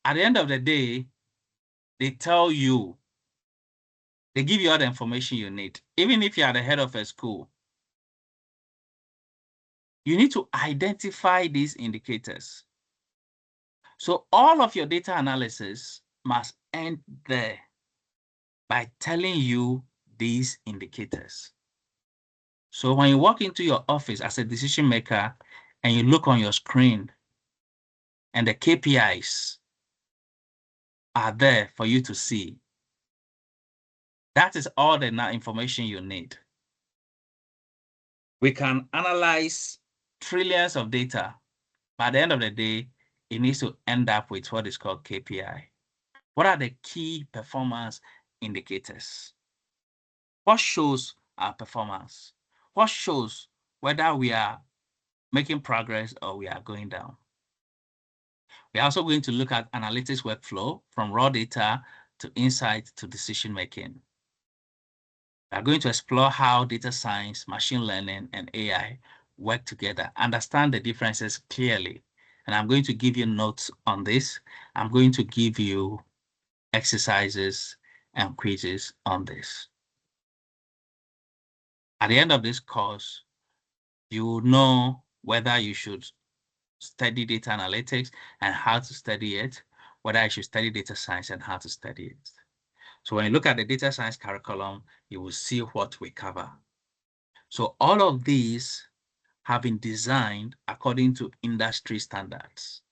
Speaker 1: at the end of the day, they tell you, they give you all the information you need. Even if you are the head of a school, you need to identify these indicators. So all of your data analysis must end there by telling you these indicators. So when you walk into your office as a decision maker and you look on your screen and the KPIs are there for you to see, that is all the information you need. We can analyze trillions of data. By the end of the day, it needs to end up with what is called KPI. What are the key performance indicators? What shows our performance? What shows whether we are making progress or we are going down? We're also going to look at analytics workflow from raw data to insight to decision making. We are going to explore how data science, machine learning, and AI work together, understand the differences clearly. And I'm going to give you notes on this. I'm going to give you exercises and quizzes on this. At the end of this course, you will know whether you should study data analytics and how to study it, whether I should study data science and how to study it. So when you look at the data science curriculum, you will see what we cover. So all of these have been designed according to industry standards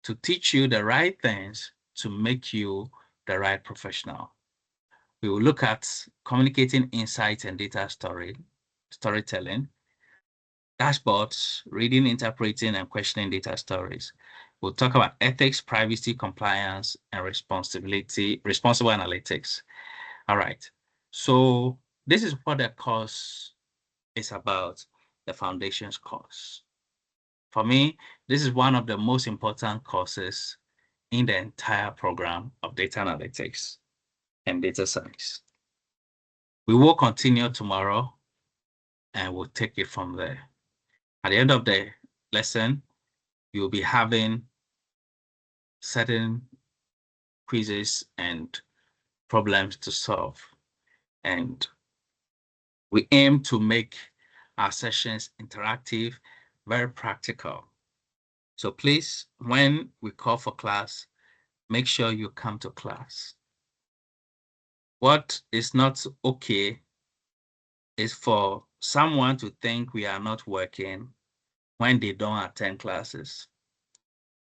Speaker 1: to teach you the right things to make you the right professional. We will look at communicating insights and data storytelling, dashboards, reading, interpreting, and questioning data stories. We'll talk about ethics, privacy, compliance, and responsible analytics. All right. So this is what the course is about. the foundations course. For me, this is one of the most important courses in the entire program of data analytics and data science. We will continue tomorrow and we'll take it from there. At the end of the lesson, you'll be having certain quizzes and problems to solve. And we aim to make our sessions interactive, very practical. So please, when we call for class, make sure you come to class. What is not okay is for someone to think we are not working when they don't attend classes.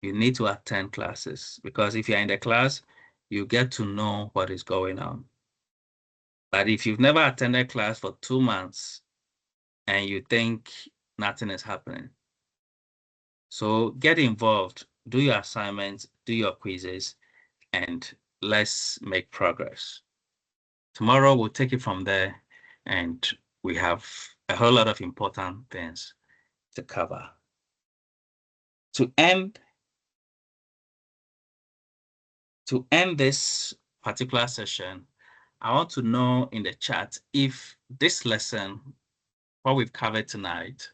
Speaker 1: You need to attend classes because if you're in the class, you get to know what is going on. But if you've never attended class for 2 months and you think nothing is happening, so get involved, do your assignments, do your quizzes, and let's make progress. Tomorrow we'll take it from there, and we have a whole lot of important things to cover. To end this particular session, I want to know in the chat if this lesson, what we've covered tonight,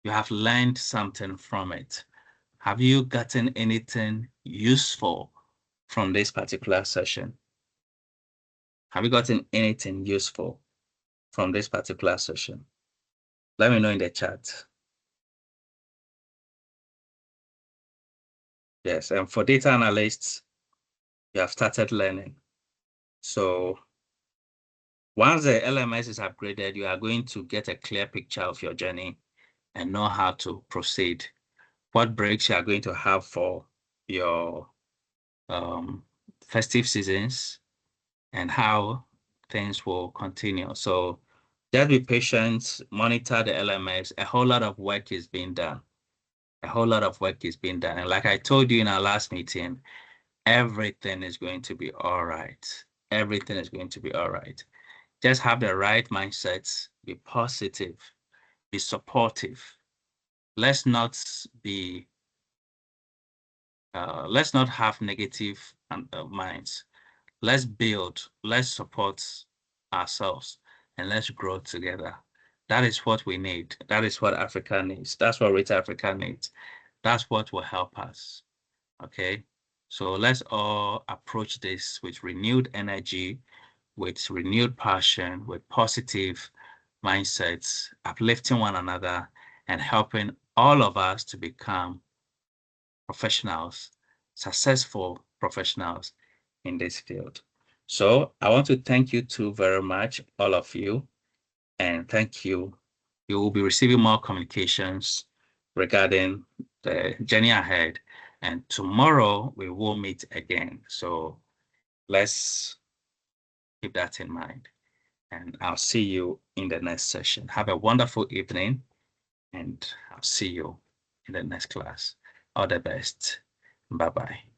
Speaker 1: you have learned something from it. Have you gotten anything useful from this particular session? Have you gotten anything useful from this particular session? Let me know in the chat. Yes, and for data analysts, you have started learning. So once the LMS is upgraded, you are going to get a clear picture of your journey and know how to proceed. What breaks you are going to have for your festive seasons and how things will continue. So just be patient, monitor the LMS. A whole lot of work is being done. A whole lot of work is being done. And like I told you in our last meeting, everything is going to be all right. Everything is going to be all right. Just have the right mindsets, be positive, be supportive. Let's not have negative minds. Let's build, let's support ourselves, and let's grow together. That is what we need. That is what Africa needs. That's what Rita Africa needs. That's what will help us. Okay, so let's all approach this with renewed energy, with renewed passion, with positive mindsets, uplifting one another, and helping all of us to become professionals, successful professionals in this field. So I want to thank you two very much, all of you, and thank you. You will be receiving more communications regarding the journey ahead, and tomorrow we will meet again. So let's keep that in mind, and I'll see you in the next session. Have a wonderful evening, and I'll see you in the next class. All the best. Bye-bye.